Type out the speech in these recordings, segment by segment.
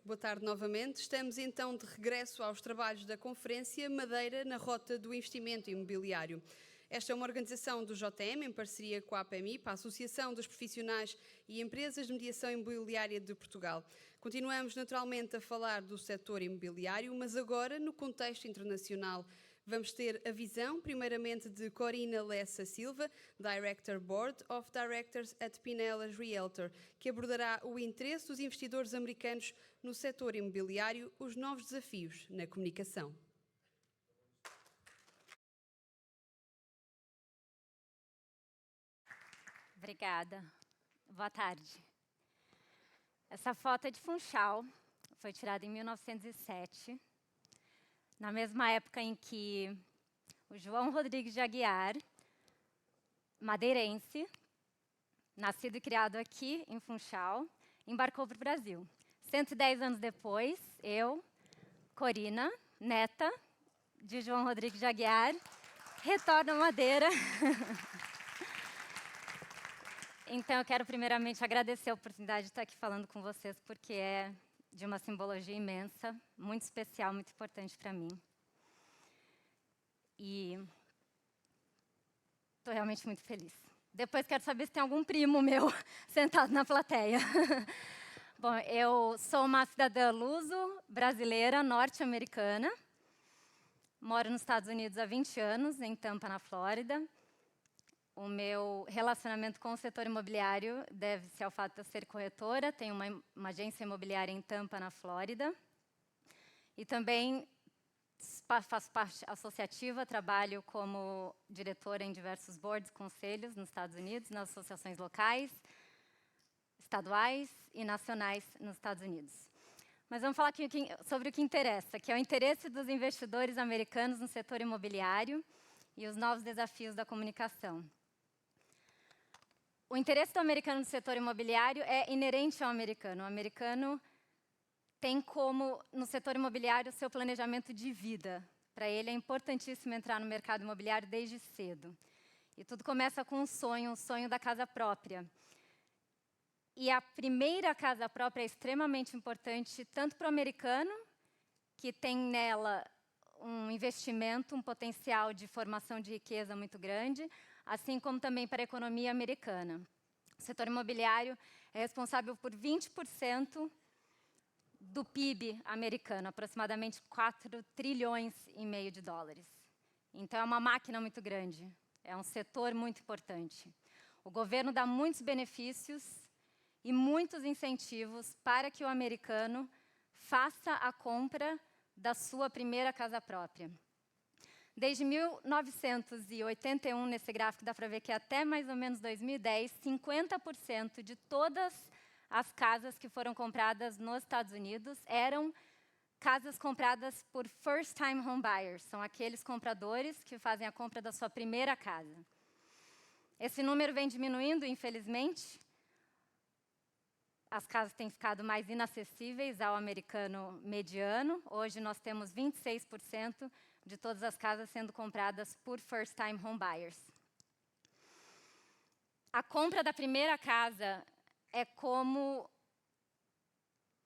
Boa tarde novamente. Estamos então de regresso aos trabalhos da Conferência Madeira na Rota do Investimento Imobiliário. Esta é uma organização do JM, em parceria com a APMI, a Associação dos Profissionais e Empresas de Mediação Imobiliária de Portugal. Continuamos naturalmente a falar do setor imobiliário, mas agora no contexto internacional. Vamos ter a visão, primeiramente, de Corina Lessa Silva, Director Board of Directors at Pinellas Realtor, que abordará o interesse dos investidores americanos no setor imobiliário, os novos desafios na comunicação. Obrigada. Boa tarde. Essa foto é de Funchal, foi tirada em 1907, na mesma época em que o João Rodrigues de Aguiar, madeirense, nascido e criado aqui em Funchal, embarcou para o Brasil. 110 anos depois, eu, Corina, neta de João Rodrigues de Aguiar, retorno à Madeira. Então, eu quero primeiramente agradecer a oportunidade de estar aqui falando com vocês, porque é de uma simbologia imensa, muito especial, muito importante para mim. E estou realmente muito feliz. Depois quero saber se tem algum primo meu sentado na plateia. Bom, eu sou uma cidadã luso, brasileira, norte-americana. Moro nos Estados Unidos há 20 anos, em Tampa, na Flórida. O meu relacionamento com o setor imobiliário deve-se ao fato de eu ser corretora. Tenho uma agência imobiliária em Tampa, na Flórida. E também faço parte associativa, trabalho como diretora em diversos boards, conselhos nos Estados Unidos, nas associações locais, estaduais e nacionais nos Estados Unidos. Mas vamos falar aqui sobre o que interessa, que é o interesse dos investidores americanos no setor imobiliário e os novos desafios da comunicação. O interesse do americano no setor imobiliário é inerente ao americano. O americano tem como, no setor imobiliário, o seu planejamento de vida. Para ele é importantíssimo entrar no mercado imobiliário desde cedo. E tudo começa com um sonho da casa própria. E a primeira casa própria é extremamente importante, tanto para o americano, que tem nela um investimento, um potencial de formação de riqueza muito grande, assim como também para a economia americana. O setor imobiliário é responsável por 20% do PIB americano, aproximadamente 4,5 trilhões de dólares. Então, é uma máquina muito grande, é um setor muito importante. O governo dá muitos benefícios e muitos incentivos para que o americano faça a compra da sua primeira casa própria. Desde 1981, nesse gráfico dá para ver que até mais ou menos 2010, 50% de todas as casas que foram compradas nos Estados Unidos eram casas compradas por first-time home buyers. São aqueles compradores que fazem a compra da sua primeira casa. Esse número vem diminuindo, infelizmente. As casas têm ficado mais inacessíveis ao americano mediano. Hoje, nós temos 26% de todas as casas sendo compradas por first-time home buyers. A compra da primeira casa é como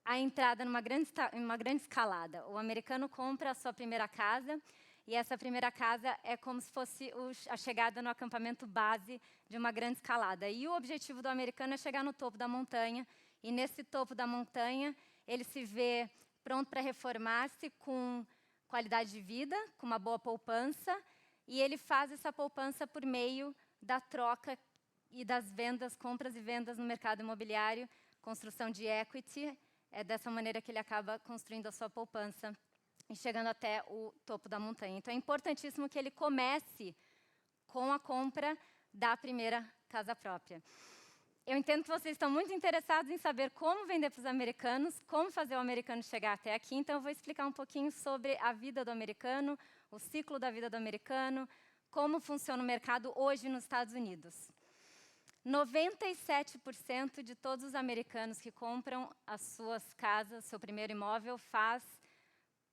a entrada numa grande escalada. O americano compra a sua primeira casa, e essa primeira casa é como se fosse a chegada no acampamento base de uma grande escalada. E o objetivo do americano é chegar no topo da montanha, e nesse topo da montanha ele se vê pronto para reformar-se com qualidade de vida, com uma boa poupança, e ele faz essa poupança por meio da troca e das vendas, compras e vendas no mercado imobiliário, construção de equity. É dessa maneira que ele acaba construindo a sua poupança e chegando até o topo da montanha. Então, é importantíssimo que ele comece com a compra da primeira casa própria. Eu entendo que vocês estão muito interessados em saber como vender para os americanos, como fazer o americano chegar até aqui, então eu vou explicar um pouquinho sobre a vida do americano, o ciclo da vida do americano, como funciona o mercado hoje nos Estados Unidos. 97% de todos os americanos que compram as suas casas, seu primeiro imóvel, faz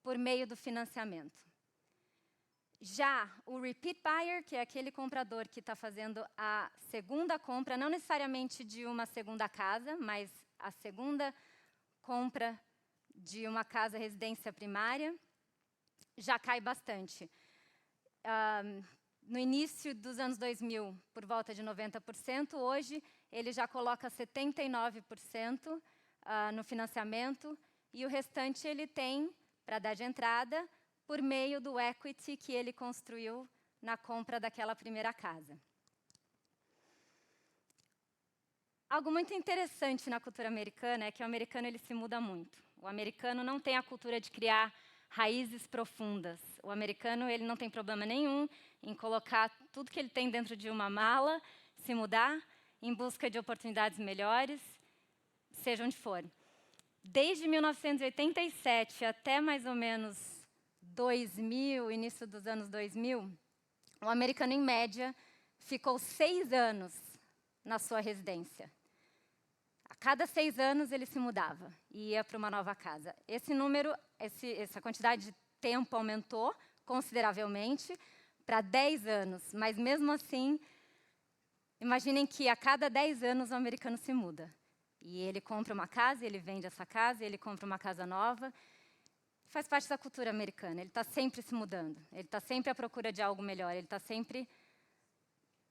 por meio do financiamento. Já o repeat buyer, que é aquele comprador que está fazendo a segunda compra, não necessariamente de uma segunda casa, mas a segunda compra de uma casa residência primária já cai bastante. No início dos anos 2000, por volta de 90%, hoje ele já coloca 79% no financiamento, e o restante ele tem para dar de entrada por meio do equity que ele construiu na compra daquela primeira casa. Algo muito interessante na cultura americana é que o americano ele se muda muito. O americano não tem a cultura de criar raízes profundas. O americano ele não tem problema nenhum em colocar tudo que ele tem dentro de uma mala, se mudar em busca de oportunidades melhores, seja onde for. Desde 1987 até mais ou menos 2000, início dos anos 2000, o americano, em média, ficou 6 anos na sua residência. A cada 6 anos, ele se mudava e ia para uma nova casa. Esse número, essa quantidade de tempo aumentou consideravelmente para 10 anos. Mas, mesmo assim, imaginem que a cada 10 anos o americano se muda. E ele compra uma casa, ele vende essa casa, ele compra uma casa nova. Faz parte da cultura americana. Ele está sempre se mudando. Ele está sempre à procura de algo melhor. Ele está sempre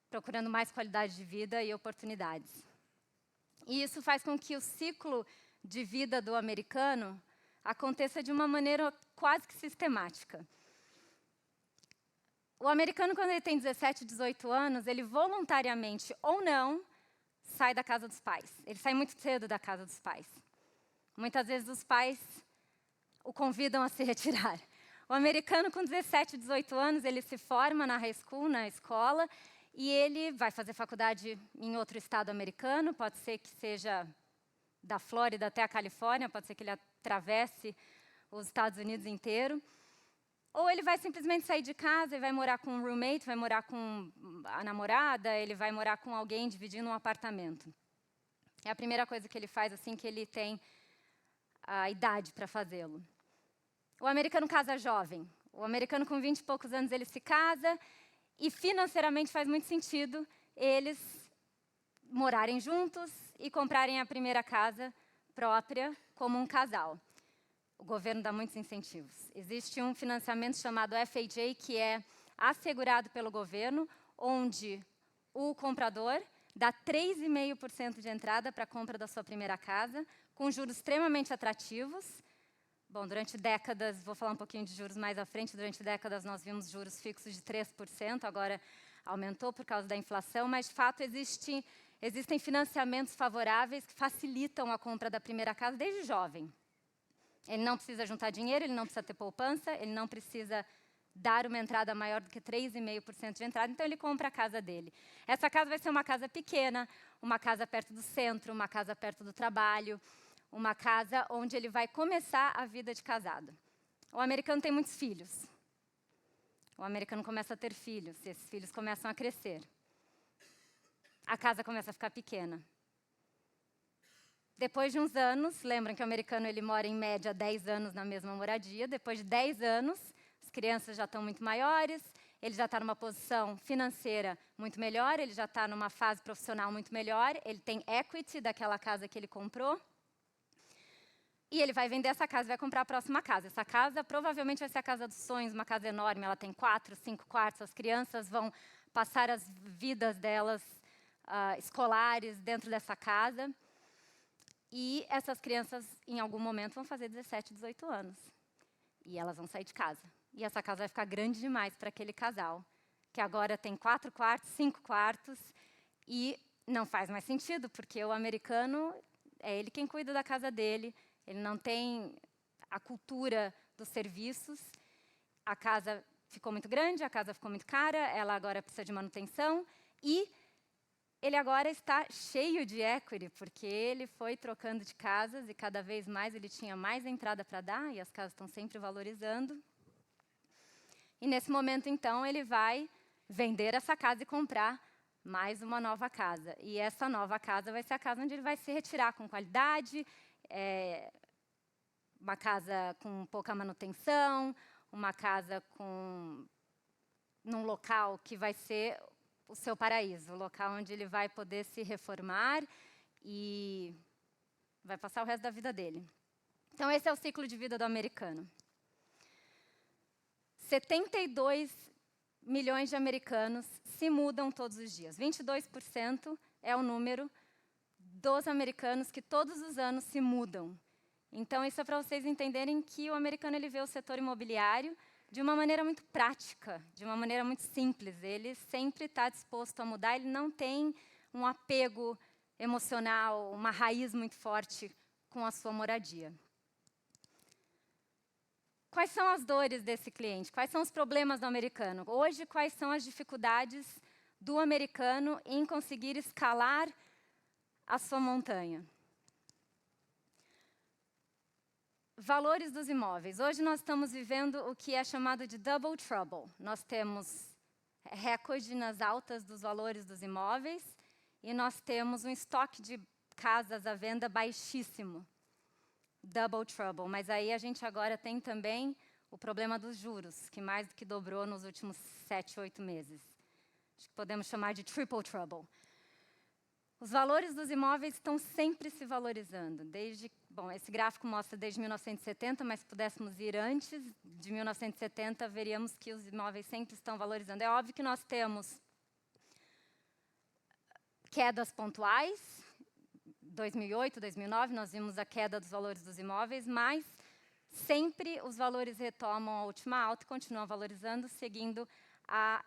procurando mais qualidade de vida e oportunidades. E isso faz com que o ciclo de vida do americano aconteça de uma maneira quase que sistemática. O americano, quando ele tem 17, 18 anos, ele voluntariamente ou não sai da casa dos pais. Ele sai muito cedo da casa dos pais. Muitas vezes os pais o convidam a se retirar. O americano, com 17, 18 anos, ele se forma na high school, na escola, e ele vai fazer faculdade em outro estado americano, pode ser que seja da Flórida até a Califórnia, pode ser que ele atravesse os Estados Unidos inteiro. Ou ele vai simplesmente sair de casa e vai morar com um roommate, vai morar com a namorada, ele vai morar com alguém dividindo um apartamento. É a primeira coisa que ele faz assim que ele tem a idade para fazê-lo. O americano casa jovem. O americano, com 20 e poucos anos, ele se casa, e financeiramente faz muito sentido eles morarem juntos e comprarem a primeira casa própria como um casal. O governo dá muitos incentivos. Existe um financiamento chamado FHA, que é assegurado pelo governo, onde o comprador dá 3,5% de entrada para a compra da sua primeira casa, com juros extremamente atrativos. Bom, durante décadas, vou falar um pouquinho de juros mais à frente, durante décadas nós vimos juros fixos de 3%, agora aumentou por causa da inflação, mas de fato existem financiamentos favoráveis que facilitam a compra da primeira casa desde jovem. Ele não precisa juntar dinheiro, ele não precisa ter poupança, ele não precisa dar uma entrada maior do que 3,5% de entrada, então ele compra a casa dele. Essa casa vai ser uma casa pequena, uma casa perto do centro, uma casa perto do trabalho, uma casa onde ele vai começar a vida de casado. O americano tem muitos filhos. O americano começa a ter filhos, e esses filhos começam a crescer. A casa começa a ficar pequena. Depois de uns anos, lembram que o americano ele mora em média 10 anos na mesma moradia, depois de 10 anos, as crianças já estão muito maiores, ele já está numa posição financeira muito melhor, ele já está numa fase profissional muito melhor, ele tem equity daquela casa que ele comprou, e ele vai vender essa casa e vai comprar a próxima casa. Essa casa provavelmente vai ser a casa dos sonhos, uma casa enorme, ela tem 4, 5 quartos, as crianças vão passar as vidas delas escolares dentro dessa casa. E essas crianças, em algum momento, vão fazer 17, 18 anos. E elas vão sair de casa. E essa casa vai ficar grande demais para aquele casal, que agora tem 4 quartos, 5 quartos, e não faz mais sentido, porque o americano, é ele quem cuida da casa dele, ele não tem a cultura dos serviços, a casa ficou muito grande, a casa ficou muito cara, ela agora precisa de manutenção, e ele agora está cheio de equity, porque ele foi trocando de casas e cada vez mais ele tinha mais entrada para dar, e as casas estão sempre valorizando. E nesse momento, então, ele vai vender essa casa e comprar mais uma nova casa. E essa nova casa vai ser a casa onde ele vai se retirar com qualidade, uma casa com pouca manutenção, uma casa num local que vai ser o seu paraíso, o local onde ele vai poder se reformar e vai passar o resto da vida dele. Então, esse é o ciclo de vida do americano. 72 milhões de americanos se mudam todos os dias. 22% é o número dos americanos que todos os anos se mudam. Então, isso é para vocês entenderem que o americano ele vê o setor imobiliário de uma maneira muito prática, de uma maneira muito simples. Ele sempre está disposto a mudar, ele não tem um apego emocional, uma raiz muito forte com a sua moradia. Quais são as dores desse cliente? Quais são os problemas do americano? Hoje, quais são as dificuldades do americano em conseguir escalar a sua montanha? Valores dos imóveis. Hoje nós estamos vivendo o que é chamado de double trouble. Nós temos recorde nas altas dos valores dos imóveis e nós temos um estoque de casas à venda baixíssimo. Double trouble. Mas aí a gente agora tem também o problema dos juros, que mais do que dobrou nos últimos 7, 8 meses. Acho que podemos chamar de triple trouble. Os valores dos imóveis estão sempre se valorizando. Bom, esse gráfico mostra desde 1970, mas se pudéssemos ir antes de 1970, veríamos que os imóveis sempre estão valorizando. É óbvio que nós temos quedas pontuais. 2008, 2009, nós vimos a queda dos valores dos imóveis, mas sempre os valores retomam a última alta e continuam valorizando, seguindo a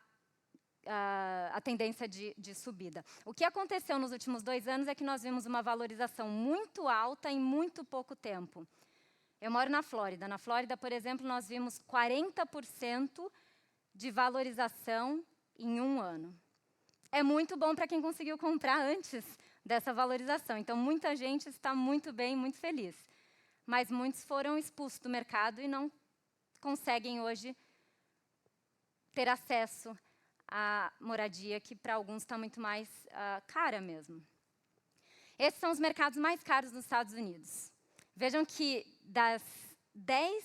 tendência de subida. O que aconteceu nos últimos 2 anos é que nós vimos uma valorização muito alta em muito pouco tempo. Eu moro na Flórida. Na Flórida, por exemplo, nós vimos 40% de valorização em 1 ano. É muito bom para quem conseguiu comprar antes dessa valorização. Então, muita gente está muito bem, muito feliz. Mas muitos foram expulsos do mercado e não conseguem hoje ter acesso à moradia, que para alguns está muito mais cara mesmo. Esses são os mercados mais caros nos Estados Unidos. Vejam que das 10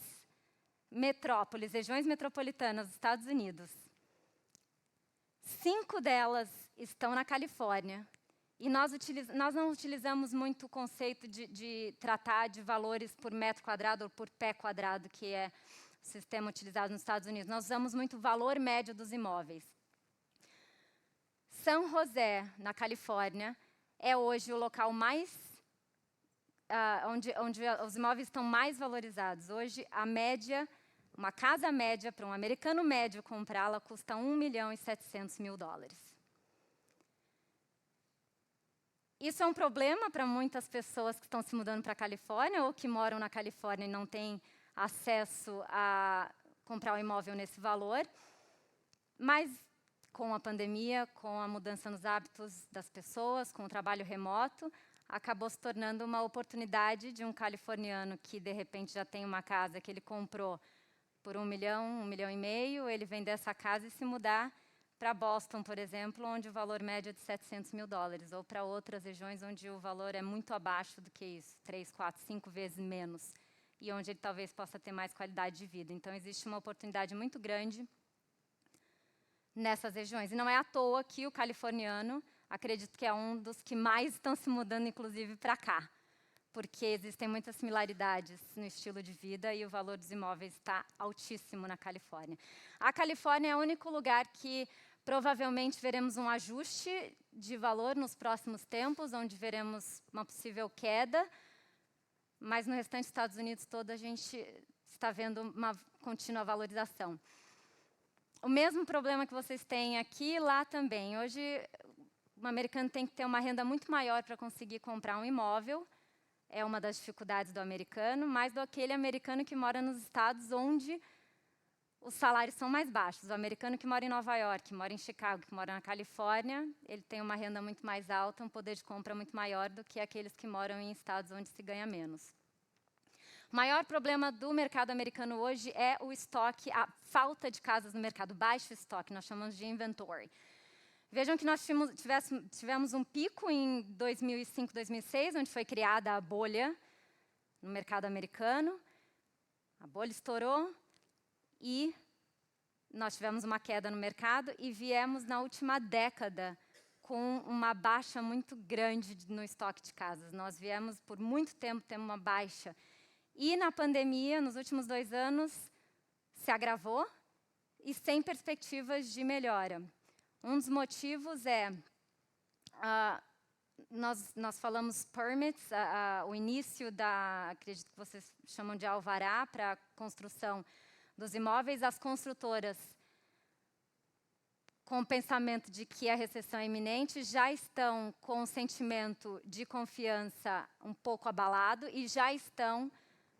metrópoles, regiões metropolitanas dos Estados Unidos, 5 delas estão na Califórnia. E nós não utilizamos muito o conceito de tratar de valores por metro quadrado ou por pé quadrado, que é o sistema utilizado nos Estados Unidos. Nós usamos muito o valor médio dos imóveis. São José, na Califórnia, é hoje o local mais onde os imóveis estão mais valorizados. Hoje, a média, uma casa média para um americano médio comprá-la custa $1.700.000. Isso é um problema para muitas pessoas que estão se mudando para a Califórnia ou que moram na Califórnia e não têm acesso a comprar um imóvel nesse valor. Mas, com a pandemia, com a mudança nos hábitos das pessoas, com o trabalho remoto, acabou se tornando uma oportunidade de um californiano que, de repente, já tem uma casa que ele comprou por $1 milhão, $1,5 milhão, ele vender essa casa e se mudar para Boston, por exemplo, onde o valor médio é de $700.000, ou para outras regiões onde o valor é muito abaixo do que isso, 3, 4, 5 vezes menos, e onde ele talvez possa ter mais qualidade de vida. Então, existe uma oportunidade muito grande nessas regiões. E não é à toa que o californiano, acredito que é um dos que mais estão se mudando, inclusive, para cá, porque existem muitas similaridades no estilo de vida e o valor dos imóveis está altíssimo na Califórnia. A Califórnia é o único lugar que provavelmente veremos um ajuste de valor nos próximos tempos, onde veremos uma possível queda, mas no restante dos Estados Unidos todo a gente está vendo uma contínua valorização. O mesmo problema que vocês têm aqui, lá também. Hoje, o americano tem que ter uma renda muito maior para conseguir comprar um imóvel. É uma das dificuldades do americano, mais do que aquele americano que mora nos estados onde os salários são mais baixos. O americano que mora em Nova York, que mora em Chicago, que mora na Califórnia, ele tem uma renda muito mais alta, um poder de compra muito maior do que aqueles que moram em estados onde se ganha menos. O maior problema do mercado americano hoje é o estoque, a falta de casas no mercado, baixo estoque, nós chamamos de inventory. Vejam que nós tivemos um pico em 2005, 2006, onde foi criada a bolha no mercado americano. A bolha estourou e nós tivemos uma queda no mercado e viemos na última década com uma baixa muito grande no estoque de casas. Nós viemos por muito tempo ter uma baixa. E na pandemia, nos últimos 2 anos, se agravou e sem perspectivas de melhora. Um dos motivos é, nós falamos permits, o início da, acredito que vocês chamam de alvará, para a construção dos imóveis. As construtoras, com o pensamento de que a recessão é iminente, já estão com o sentimento de confiança um pouco abalado e já estão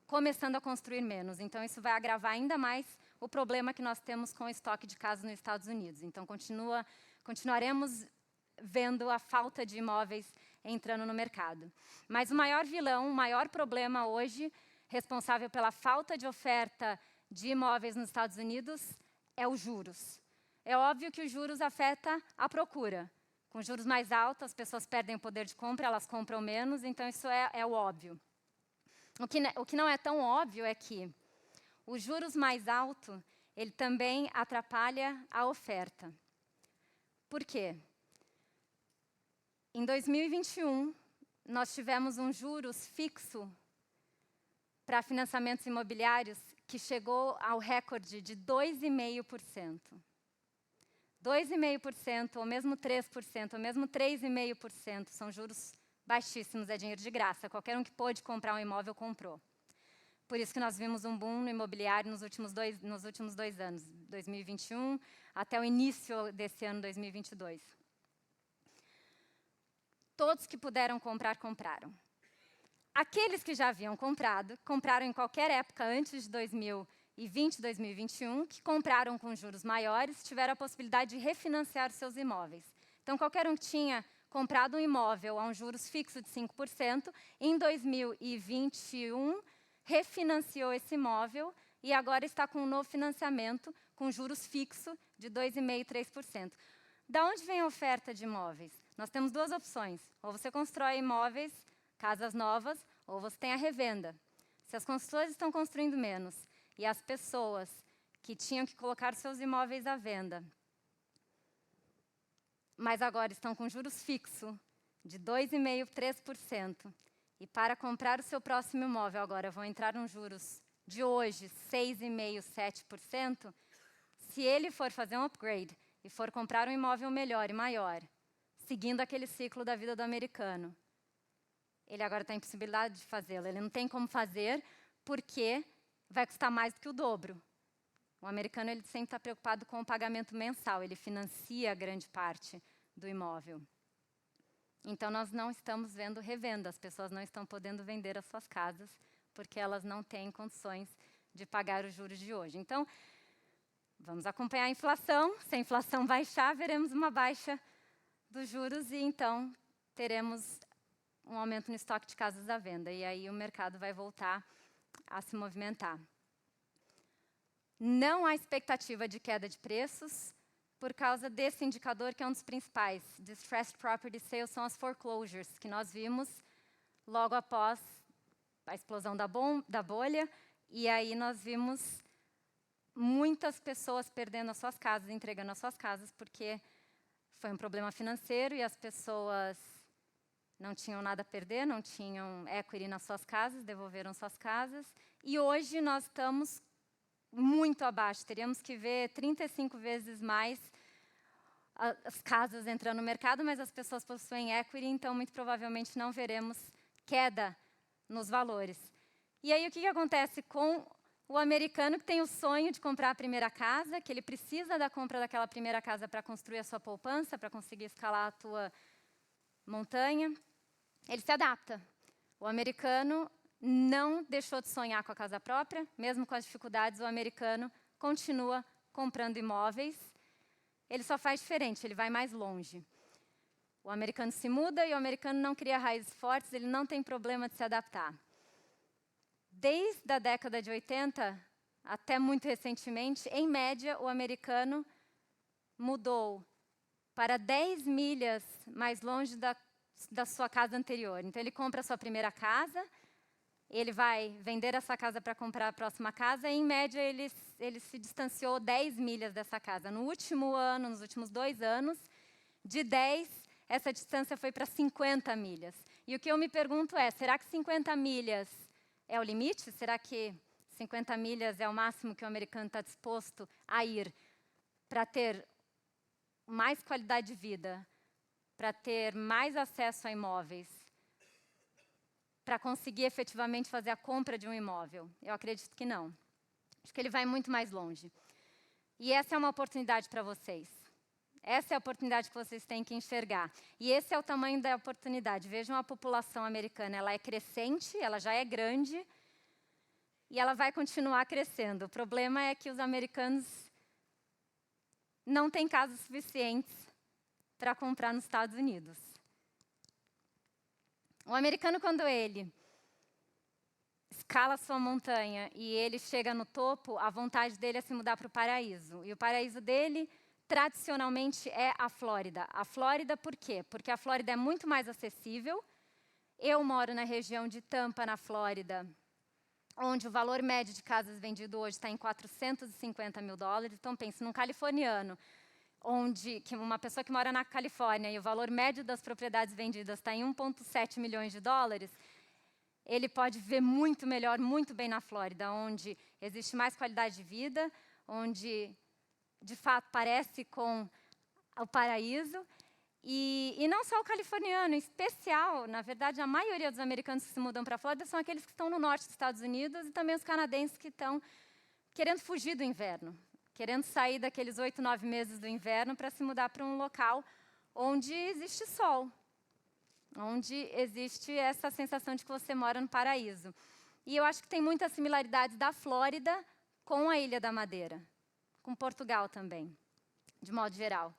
começando a construir menos. Então, isso vai agravar ainda mais o problema que nós temos com o estoque de casas nos Estados Unidos. Então, continuaremos vendo a falta de imóveis entrando no mercado. Mas o maior vilão, o maior problema hoje, responsável pela falta de oferta de imóveis nos Estados Unidos, é os juros. É óbvio que os juros afetam a procura. Com juros mais altos, as pessoas perdem o poder de compra, elas compram menos, então isso é o óbvio. O que não é tão óbvio é que os juros mais altos, ele também atrapalha a oferta. Por quê? Em 2021, nós tivemos um juros fixo para financiamentos imobiliários que chegou ao recorde de 2,5%. 2,5%, ou mesmo 3%, ou mesmo 3,5%, são juros baixíssimos, é dinheiro de graça. Qualquer um que pôde comprar um imóvel, comprou. Por isso que nós vimos um boom no imobiliário nos últimos dois anos, 2021 até o início desse ano, 2022. Todos que puderam comprar, compraram. Aqueles que já haviam comprado, compraram em qualquer época antes de 2020, 2021, que compraram com juros maiores, tiveram a possibilidade de refinanciar os seus imóveis. Então, qualquer um que tinha comprado um imóvel a um juros fixo de 5%, em 2021, refinanciou esse imóvel e agora está com um novo financiamento com juros fixo de 2,5%, 3%. Da onde vem a oferta de imóveis? Nós temos 2 opções. Ou você constrói imóveis, casas novas, ou você tem a revenda. Se as construtoras estão construindo menos e as pessoas que tinham que colocar seus imóveis à venda, mas agora estão com juros fixos de 2,5%, 3%, e para comprar o seu próximo imóvel agora vão entrar nos juros de hoje, 6,5%, 7%, se ele for fazer um upgrade e for comprar um imóvel melhor e maior, seguindo aquele ciclo da vida do americano, ele agora está em possibilidade de fazê-lo. Ele não tem como fazer porque vai custar mais do que o dobro. O americano ele sempre está preocupado com o pagamento mensal, ele financia grande parte do imóvel. Então, nós não estamos vendo revenda, as pessoas não estão podendo vender as suas casas porque elas não têm condições de pagar os juros de hoje. Então, vamos acompanhar a inflação. Se a inflação baixar, veremos uma baixa dos juros e, então, teremos um aumento no estoque de casas à venda. E aí o mercado vai voltar a se movimentar. Não há expectativa de queda de preços por causa desse indicador, que é um dos principais. Distressed Property Sales são as foreclosures, que nós vimos logo após a explosão da bolha. E aí nós vimos muitas pessoas perdendo as suas casas, entregando as suas casas, porque foi um problema financeiro e as pessoas não tinham nada a perder, não tinham equity nas suas casas, devolveram suas casas. E hoje nós estamos muito abaixo, teríamos que ver 35 vezes mais as casas entrando no mercado, mas as pessoas possuem equity, então muito provavelmente não veremos queda nos valores. E aí o que acontece com o americano que tem o sonho de comprar a primeira casa, que ele precisa da compra daquela primeira casa para construir a sua poupança, para conseguir escalar a tua montanha? Ele se adapta. O americano não deixou de sonhar com a casa própria, mesmo com as dificuldades, o americano continua comprando imóveis. Ele só faz diferente, ele vai mais longe. O americano se muda e o americano não cria raízes fortes, ele não tem problema de se adaptar. Desde a década de 80, até muito recentemente, em média, o americano mudou para 10 milhas mais longe da sua casa anterior. Então, ele compra a sua primeira casa, ele vai vender essa casa para comprar a próxima casa, e, em média, ele se distanciou 10 milhas dessa casa. No último ano, nos últimos 2 anos, de 10, essa distância foi para 50 milhas. E o que eu me pergunto é, será que 50 milhas é o limite? Será que 50 milhas é o máximo que o americano está disposto a ir para ter mais qualidade de vida, para ter mais acesso a imóveis, para conseguir efetivamente fazer a compra de um imóvel? Eu acredito que não. Acho que ele vai muito mais longe. E essa é uma oportunidade para vocês. Essa é a oportunidade que vocês têm que enxergar. E esse é o tamanho da oportunidade. Vejam a população americana, ela é crescente, ela já é grande, e ela vai continuar crescendo. O problema é que os americanos não têm casas suficientes para comprar nos Estados Unidos. O americano, quando ele escala a sua montanha e ele chega no topo, a vontade dele é se mudar para o paraíso. E o paraíso dele, tradicionalmente, é a Flórida. A Flórida por quê? Porque a Flórida é muito mais acessível. Eu moro na região de Tampa, na Flórida, onde o valor médio de casas vendido hoje está em $450 mil. Então, pense num californiano, que uma pessoa que mora na Califórnia e o valor médio das propriedades vendidas está em 1,7 milhões de dólares, ele pode viver muito melhor, muito bem na Flórida, onde existe mais qualidade de vida, onde, de fato, parece com o paraíso. E não só o californiano, em especial, na verdade, a maioria dos americanos que se mudam para a Flórida são aqueles que estão no norte dos Estados Unidos e também os canadenses que estão querendo fugir do inverno, querendo sair daqueles 8, 9 meses do inverno para se mudar para um local onde existe sol, onde existe essa sensação de que você mora no paraíso. E eu acho que tem muitas similaridades da Flórida com a Ilha da Madeira, com Portugal também, de modo geral.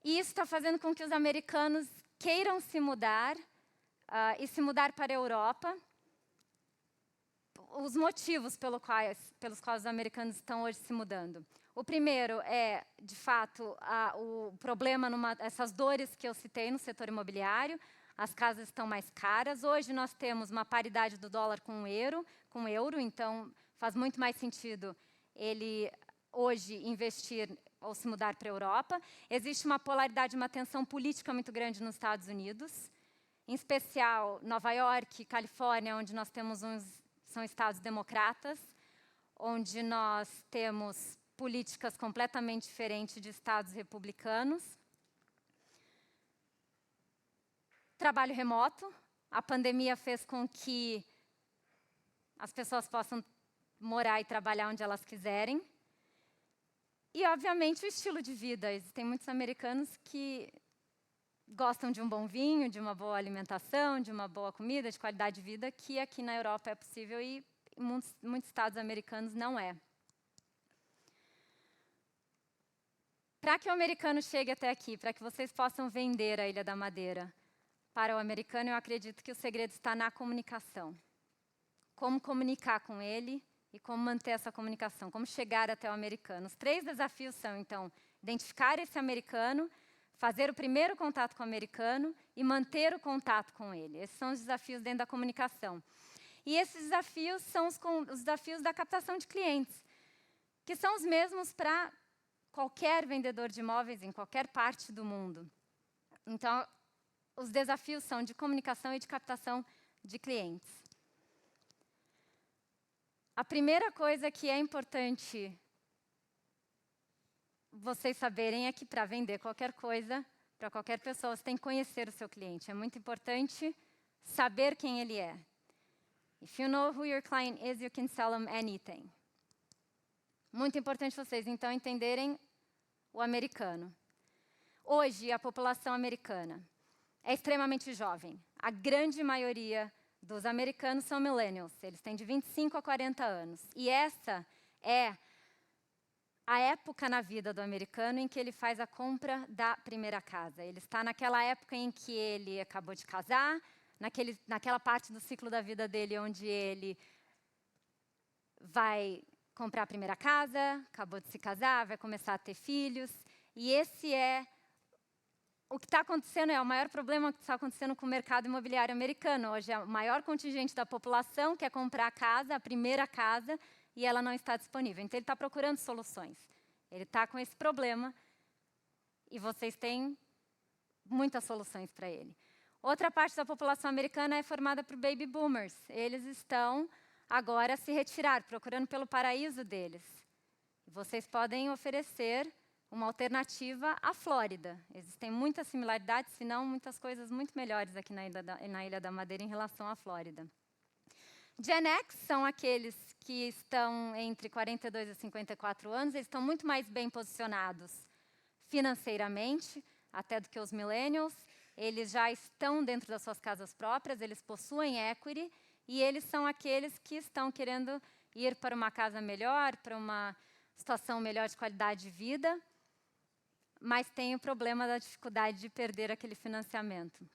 E isso está fazendo com que os americanos queiram se mudar e se mudar para a Europa. Os motivos pelos quais os americanos estão hoje se mudando. O primeiro é, de fato, o problema, essas dores que eu citei no setor imobiliário. As casas estão mais caras. Hoje nós temos uma paridade do dólar com o euro, então faz muito mais sentido ele hoje investir ou se mudar para a Europa. Existe uma polaridade, uma tensão política muito grande nos Estados Unidos, em especial Nova York, Califórnia, onde nós temos são estados democratas, onde nós temos políticas completamente diferentes de estados republicanos. Trabalho remoto. A pandemia fez com que as pessoas possam morar e trabalhar onde elas quiserem. E, obviamente, o estilo de vida. Existem muitos americanos que gostam de um bom vinho, de uma boa alimentação, de uma boa comida, de qualidade de vida, que aqui na Europa é possível e em muitos estados americanos não é. Para que o americano chegue até aqui, para que vocês possam vender a Ilha da Madeira para o americano, eu acredito que o segredo está na comunicação. Como comunicar com ele e como manter essa comunicação, como chegar até o americano. Os 3 desafios são, então, identificar esse americano, fazer o primeiro contato com o americano e manter o contato com ele. Esses são os desafios dentro da comunicação. E esses desafios são os desafios da captação de clientes, que são os mesmos para qualquer vendedor de imóveis em qualquer parte do mundo. Então, os desafios são de comunicação e de captação de clientes. A primeira coisa que é importante vocês saberem é que para vender qualquer coisa, para qualquer pessoa, você tem que conhecer o seu cliente. É muito importante saber quem ele é. If you know who your client is, you can sell them anything. Muito importante vocês, então, entenderem o americano. Hoje, a população americana é extremamente jovem. A grande maioria dos americanos são millennials. Eles têm de 25 a 40 anos. E essa é a época na vida do americano em que ele faz a compra da primeira casa. Ele está naquela época em que ele acabou de casar, naquela parte do ciclo da vida dele onde ele vai comprar a primeira casa, acabou de se casar, vai começar a ter filhos. E esse é o que está acontecendo, é o maior problema que está acontecendo com o mercado imobiliário americano. Hoje é o maior contingente da população quer comprar a casa, a primeira casa, e ela não está disponível. Então, ele está procurando soluções. Ele está com esse problema e vocês têm muitas soluções para ele. Outra parte da população americana é formada por baby boomers. Eles estão agora a se retirar, procurando pelo paraíso deles. Vocês podem oferecer uma alternativa à Flórida. Existem muitas similaridades, se não muitas coisas muito melhores aqui na Ilha da Madeira em relação à Flórida. Gen X são aqueles que estão entre 42 e 54 anos, eles estão muito mais bem posicionados financeiramente, até do que os millennials. Eles já estão dentro das suas casas próprias, eles possuem equity, e eles são aqueles que estão querendo ir para uma casa melhor, para uma situação melhor de qualidade de vida, mas tem o problema da dificuldade de perder aquele financiamento.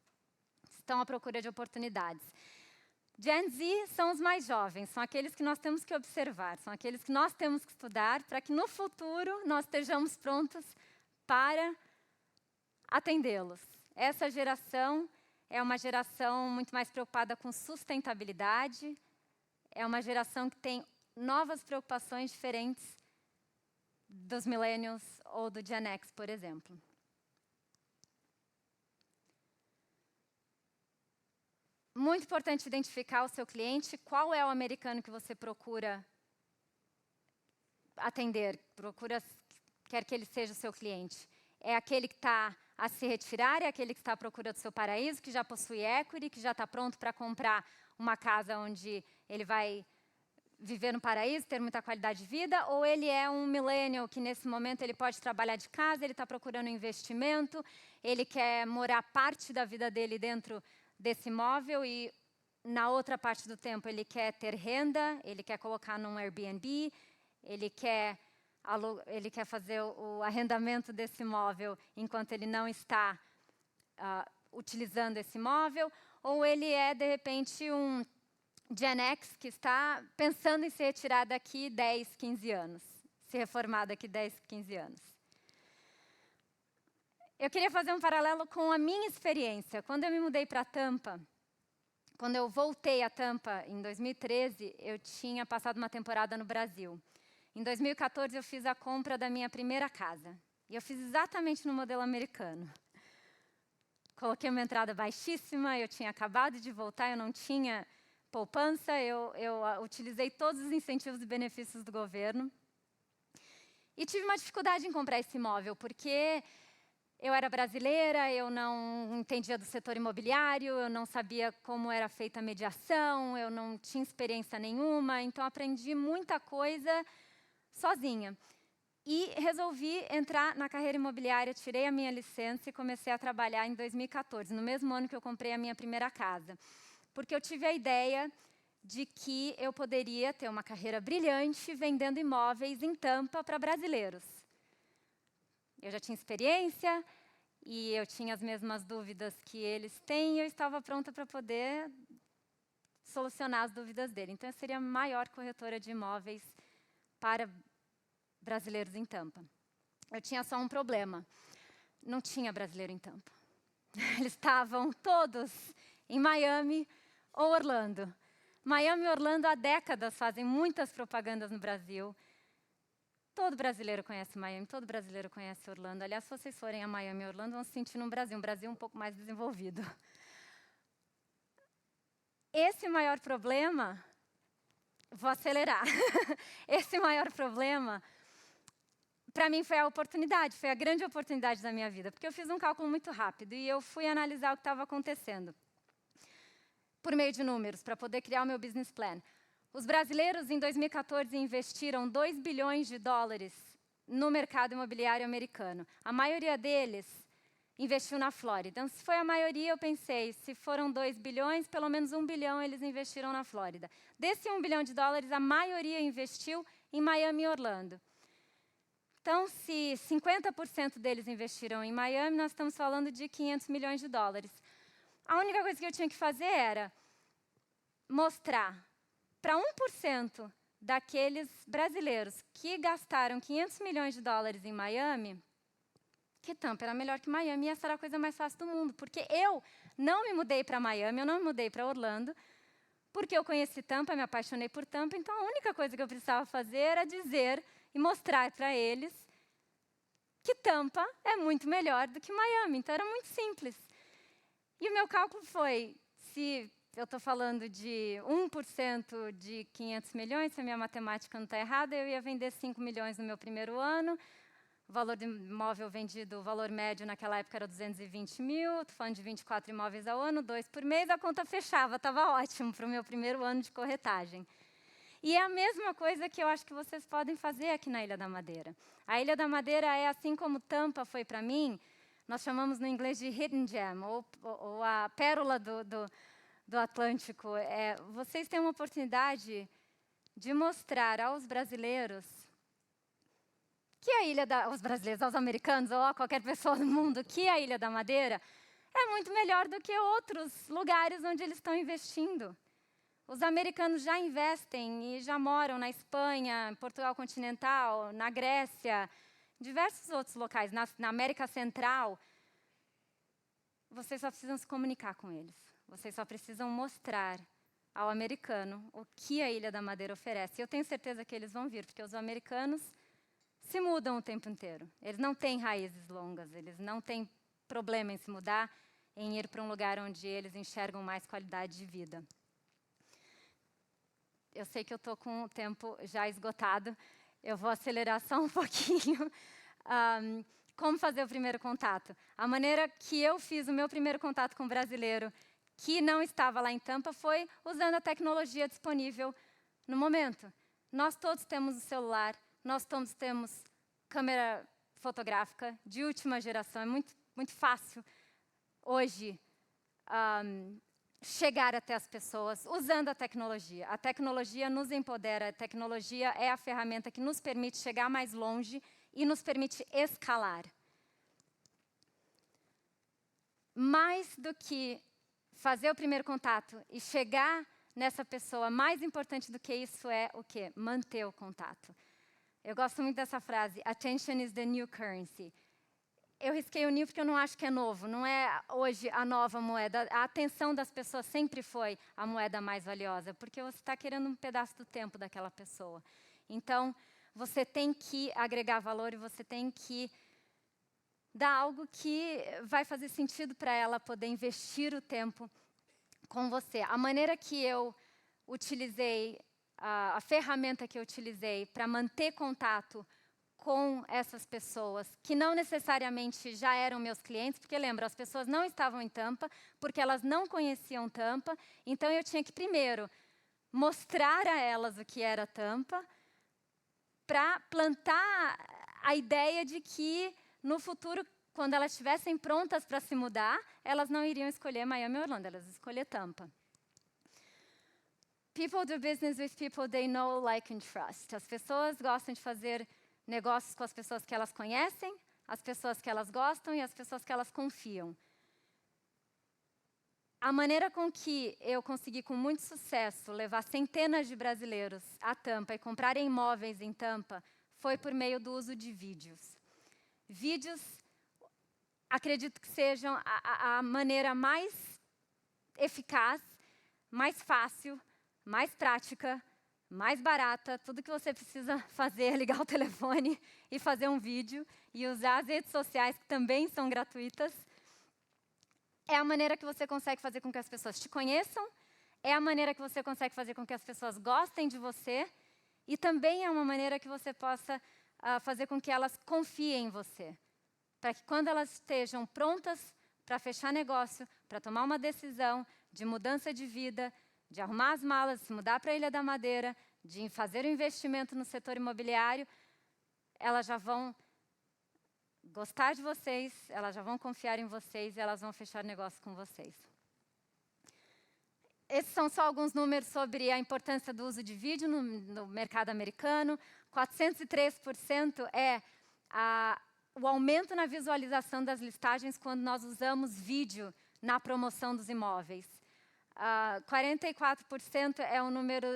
Estão à procura de oportunidades. Gen Z são os mais jovens, são aqueles que nós temos que observar, são aqueles que nós temos que estudar para que no futuro nós estejamos prontos para atendê-los. Essa geração é uma geração muito mais preocupada com sustentabilidade, é uma geração que tem novas preocupações diferentes dos millennials ou do Gen X, por exemplo. Muito importante identificar o seu cliente, qual é o americano que você procura atender, quer que ele seja o seu cliente. É aquele que está a se retirar, é aquele que está à procura do seu paraíso, que já possui equity, que já está pronto para comprar uma casa onde ele vai viver no paraíso, ter muita qualidade de vida, ou ele é um millennial que nesse momento ele pode trabalhar de casa, ele está procurando investimento, ele quer morar parte da vida dele dentro desse imóvel e na outra parte do tempo ele quer ter renda, ele quer colocar num Airbnb, ele quer fazer o arrendamento desse imóvel enquanto ele não está utilizando esse imóvel, ou ele é, de repente, um Gen X que está pensando em se retirar daqui 10, 15 anos, se reformar daqui 10, 15 anos. Eu queria fazer um paralelo com a minha experiência. Quando eu me mudei para Tampa, quando eu voltei a Tampa em 2013, eu tinha passado uma temporada no Brasil. Em 2014, eu fiz a compra da minha primeira casa. E eu fiz exatamente no modelo americano. Coloquei uma entrada baixíssima, eu tinha acabado de voltar, eu não tinha poupança, eu utilizei todos os incentivos e benefícios do governo. E tive uma dificuldade em comprar esse imóvel, porque eu era brasileira, eu não entendia do setor imobiliário, eu não sabia como era feita a mediação, eu não tinha experiência nenhuma, então aprendi muita coisa sozinha. E resolvi entrar na carreira imobiliária, tirei a minha licença e comecei a trabalhar em 2014, no mesmo ano que eu comprei a minha primeira casa. Porque eu tive a ideia de que eu poderia ter uma carreira brilhante vendendo imóveis em Tampa para brasileiros. Eu já tinha experiência e eu tinha as mesmas dúvidas que eles têm e eu estava pronta para poder solucionar as dúvidas dele. Então, eu seria a maior corretora de imóveis para brasileiros em Tampa. Eu tinha só um problema. Não tinha brasileiro em Tampa. Eles estavam todos em Miami ou Orlando. Miami e Orlando há décadas fazem muitas propagandas no Brasil. Todo brasileiro conhece Miami, todo brasileiro conhece Orlando. Aliás, se vocês forem a Miami e Orlando, vão se sentir um Brasil um pouco mais desenvolvido. Esse maior problema, vou acelerar, esse maior problema, para mim foi a oportunidade, foi a grande oportunidade da minha vida, porque eu fiz um cálculo muito rápido e eu fui analisar o que estava acontecendo, por meio de números, para poder criar o meu business plan. Os brasileiros, em 2014, investiram 2 bilhões de dólares no mercado imobiliário americano. A maioria deles investiu na Flórida. Então, se foi a maioria, eu pensei, se foram 2 bilhões, pelo menos 1 bilhão eles investiram na Flórida. Desse 1 bilhão de dólares, a maioria investiu em Miami e Orlando. Então, se 50% deles investiram em Miami, nós estamos falando de 500 milhões de dólares. A única coisa que eu tinha que fazer era mostrar para 1% daqueles brasileiros que gastaram 500 milhões de dólares em Miami, que Tampa era melhor que Miami e essa era a coisa mais fácil do mundo. Porque eu não me mudei para Miami, eu não me mudei para Orlando, porque eu conheci Tampa, me apaixonei por Tampa, então a única coisa que eu precisava fazer era dizer e mostrar para eles que Tampa é muito melhor do que Miami. Então era muito simples. E o meu cálculo foi, se eu estou falando de 1% de 500 milhões, se a minha matemática não está errada, eu ia vender 5 milhões no meu primeiro ano. O valor do imóvel vendido, o valor médio naquela época era 220 mil, estou falando de 24 imóveis ao ano, 2 por mês, a conta fechava, estava ótimo para o meu primeiro ano de corretagem. E é a mesma coisa que eu acho que vocês podem fazer aqui na Ilha da Madeira. A Ilha da Madeira é, assim como Tampa foi para mim, nós chamamos no inglês de hidden gem, ou a pérola do Atlântico. Vocês têm uma oportunidade de mostrar aos brasileiros que a Ilha aos brasileiros, aos americanos, ou a qualquer pessoa do mundo, que a Ilha da Madeira é muito melhor do que outros lugares onde eles estão investindo. Os americanos já investem e já moram na Espanha, em Portugal continental, na Grécia, diversos outros locais, na América Central. Vocês só precisam se comunicar com eles. Vocês só precisam mostrar ao americano o que a Ilha da Madeira oferece. E eu tenho certeza que eles vão vir, porque os americanos se mudam o tempo inteiro. Eles não têm raízes longas, eles não têm problema em se mudar, em ir para um lugar onde eles enxergam mais qualidade de vida. Eu sei que eu estou com o tempo já esgotado, eu vou acelerar só um pouquinho. Como fazer o primeiro contato? A maneira que eu fiz o meu primeiro contato com um brasileiro que não estava lá em Tampa foi usando a tecnologia disponível no momento. Nós todos temos o celular, nós todos temos câmera fotográfica de última geração. É muito fácil hoje chegar até as pessoas usando a tecnologia. A tecnologia nos empodera, a tecnologia é a ferramenta que nos permite chegar mais longe e nos permite escalar. Mais do que fazer o primeiro contato e chegar nessa pessoa, mais importante do que isso é o quê? Manter o contato. Eu gosto muito dessa frase, attention is the new currency. Eu risquei o new porque eu não acho que é novo, não é hoje a nova moeda. A atenção das pessoas sempre foi a moeda mais valiosa, porque você está querendo um pedaço do tempo daquela pessoa. Então, você tem que agregar valor e você tem que dar algo que vai fazer sentido para ela poder investir o tempo com você. A maneira que eu utilizei, a ferramenta que eu utilizei para manter contato com essas pessoas, que não necessariamente já eram meus clientes, porque lembra, as pessoas não estavam em Tampa, porque elas não conheciam Tampa, então eu tinha que primeiro mostrar a elas o que era Tampa, para plantar a ideia de que no futuro, quando elas estivessem prontas para se mudar, elas não iriam escolher Miami ou Orlando, elas iam escolher Tampa. People do business with people they know, like and trust. As pessoas gostam de fazer negócios com as pessoas que elas conhecem, as pessoas que elas gostam e as pessoas que elas confiam. A maneira com que eu consegui, com muito sucesso, levar centenas de brasileiros a Tampa e comprarem imóveis em Tampa foi por meio do uso de vídeos. Vídeos, acredito que sejam a maneira mais eficaz, mais fácil, mais prática, mais barata. Tudo que você precisa fazer é ligar o telefone e fazer um vídeo e usar as redes sociais, que também são gratuitas. É a maneira que você consegue fazer com que as pessoas te conheçam, é a maneira que você consegue fazer com que as pessoas gostem de você e também é uma maneira que você possa fazer com que elas confiem em você. Para que quando elas estejam prontas para fechar negócio, para tomar uma decisão de mudança de vida, de arrumar as malas, se mudar para a Ilha da Madeira, de fazer um investimento no setor imobiliário, elas já vão gostar de vocês, elas já vão confiar em vocês e elas vão fechar negócio com vocês. Esses são só alguns números sobre a importância do uso de vídeo no mercado americano. 403% é o aumento na visualização das listagens quando nós usamos vídeo na promoção dos imóveis. 44% é o número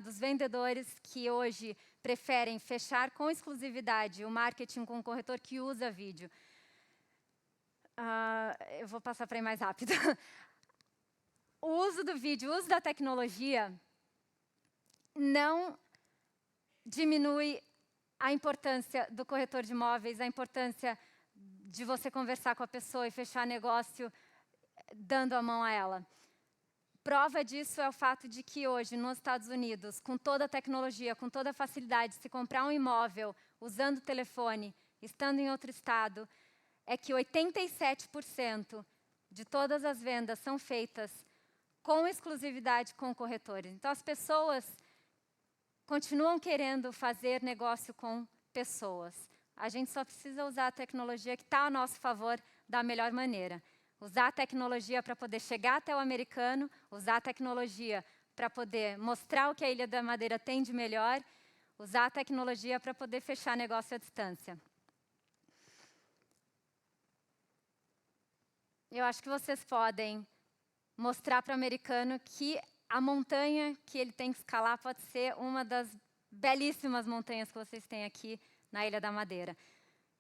dos vendedores que hoje preferem fechar com exclusividade o marketing com o corretor que usa vídeo. Eu vou passar para ir mais rápido. O uso do vídeo, o uso da tecnologia não diminui a importância do corretor de imóveis, a importância de você conversar com a pessoa e fechar negócio dando a mão a ela. Prova disso é o fato de que hoje, nos Estados Unidos, com toda a tecnologia, com toda a facilidade de se comprar um imóvel, usando o telefone, estando em outro estado, é que 87% de todas as vendas são feitas com exclusividade com corretores. Então, as pessoas continuam querendo fazer negócio com pessoas. A gente só precisa usar a tecnologia que está a nosso favor da melhor maneira. Usar a tecnologia para poder chegar até o americano, usar a tecnologia para poder mostrar o que a Ilha da Madeira tem de melhor, usar a tecnologia para poder fechar negócio à distância. Eu acho que vocês podem mostrar para o americano que a montanha que ele tem que escalar pode ser uma das belíssimas montanhas que vocês têm aqui na Ilha da Madeira.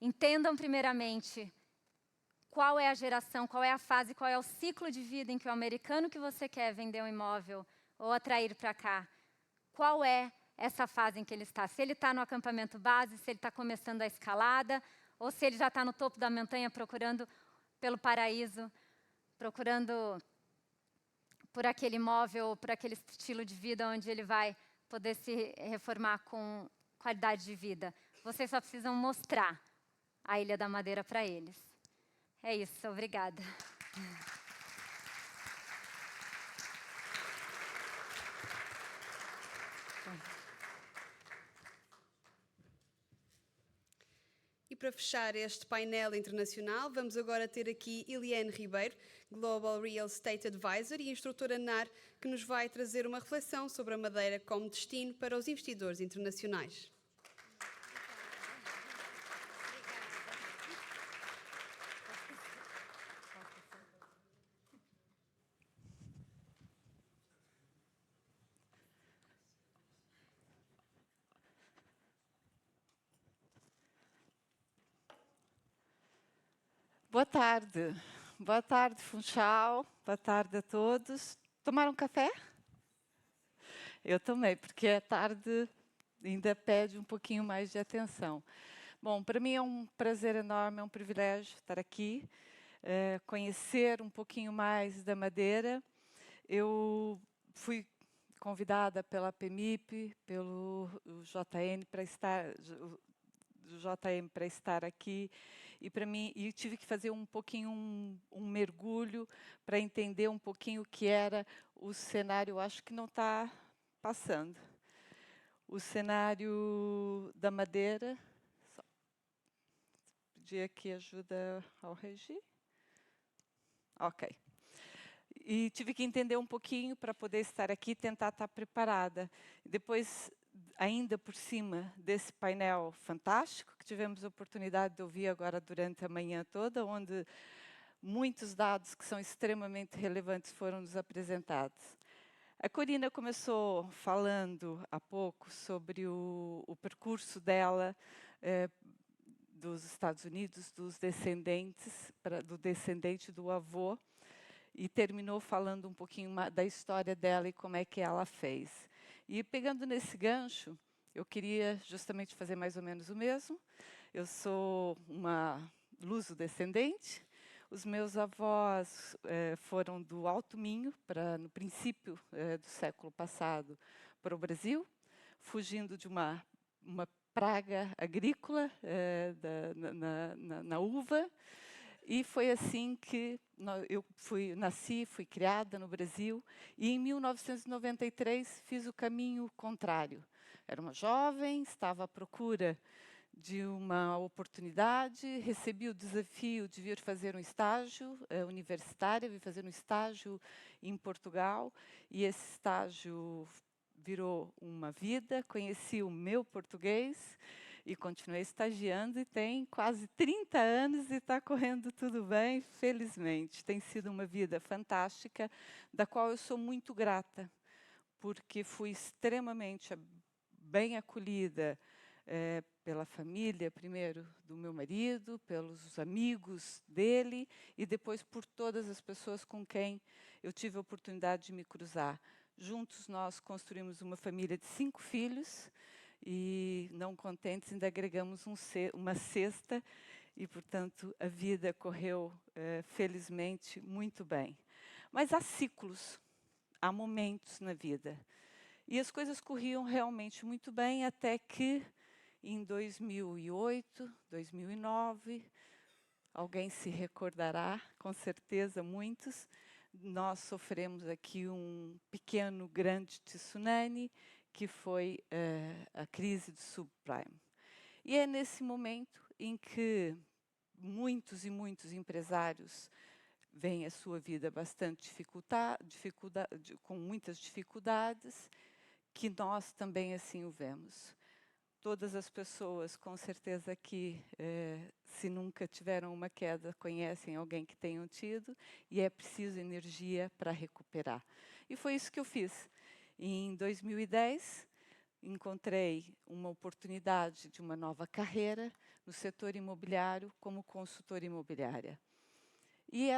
Entendam primeiramente qual é a geração, qual é a fase, qual é o ciclo de vida em que o americano que você quer vender um imóvel ou atrair para cá, qual é essa fase em que ele está. Se ele está no acampamento base, se ele está começando a escalada, ou se ele já está no topo da montanha procurando pelo paraíso, procurando por aquele imóvel, por aquele estilo de vida onde ele vai poder se reformar com qualidade de vida. Vocês só precisam mostrar a Ilha da Madeira para eles. É isso, obrigada. E para fechar este painel internacional, vamos agora ter aqui Eliane Ribeiro, Global Real Estate Advisor e instrutora NAR, que nos vai trazer uma reflexão sobre a Madeira como destino para os investidores internacionais. Boa tarde Funchal, boa tarde a todos. Tomaram café? Eu tomei, porque a tarde ainda pede um pouquinho mais de atenção. Bom, para mim é um prazer enorme, é um privilégio estar aqui, conhecer um pouquinho mais da Madeira. Eu fui convidada pela PEMIP, pelo JM para estar aqui. E para mim, eu tive que fazer um pouquinho um mergulho para entender um pouquinho o que era o cenário. Eu acho que não está passando. O cenário da Madeira. Só pedir aqui ajuda ao Regi. Ok. E tive que entender um pouquinho para poder estar aqui e tentar estar preparada. Depois, ainda por cima desse painel fantástico, que tivemos a oportunidade de ouvir agora durante a manhã toda, onde muitos dados que são extremamente relevantes foram nos apresentados. A Corina começou falando há pouco sobre o percurso dela dos Estados Unidos, dos descendentes, do descendente do avô, e terminou falando um pouquinho da história dela e como é que ela fez. E pegando nesse gancho, eu queria justamente fazer mais ou menos o mesmo. Eu sou uma luso-descendente. Os meus avós foram do Alto Minho, no princípio do século passado, para o Brasil, fugindo de uma praga agrícola na uva. E foi assim que eu nasci, fui criada no Brasil, e em 1993 fiz o caminho contrário. Era uma jovem, estava à procura de uma oportunidade, recebi o desafio de vir fazer um estágio universitário, vim fazer um estágio em Portugal, e esse estágio virou uma vida, conheci o meu português, e continuei estagiando e tem quase 30 anos e está correndo tudo bem, felizmente. Tem sido uma vida fantástica, da qual eu sou muito grata, porque fui extremamente bem acolhida pela família, primeiro do meu marido, pelos amigos dele e depois por todas as pessoas com quem eu tive a oportunidade de me cruzar. Juntos nós construímos uma família de 5 filhos, e, não contentes, ainda agregamos uma sexta. e, portanto, a vida correu, felizmente, muito bem. Mas há ciclos, há momentos na vida. E as coisas corriam realmente muito bem até que, em 2008, 2009, alguém se recordará, com certeza muitos, nós sofremos aqui um pequeno, grande tsunami, que foi a crise do subprime. E é nesse momento em que muitos e muitos empresários veem a sua vida bastante com muitas dificuldades, que nós também assim o vemos. Todas as pessoas, com certeza que, se nunca tiveram uma queda, conhecem alguém que tenham tido, e é preciso energia para recuperar. E foi isso que eu fiz. Em 2010, encontrei uma oportunidade de uma nova carreira no setor imobiliário como consultora imobiliária. E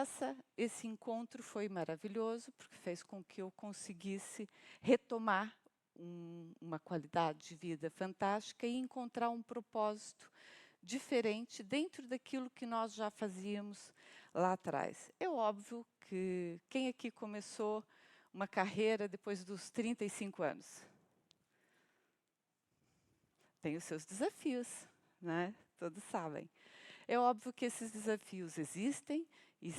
esse encontro foi maravilhoso, porque fez com que eu conseguisse retomar uma qualidade de vida fantástica e encontrar um propósito diferente dentro daquilo que nós já fazíamos lá atrás. É óbvio que quem aqui começou uma carreira depois dos 35 anos? Tem os seus desafios, né? Todos sabem. É óbvio que esses desafios existem e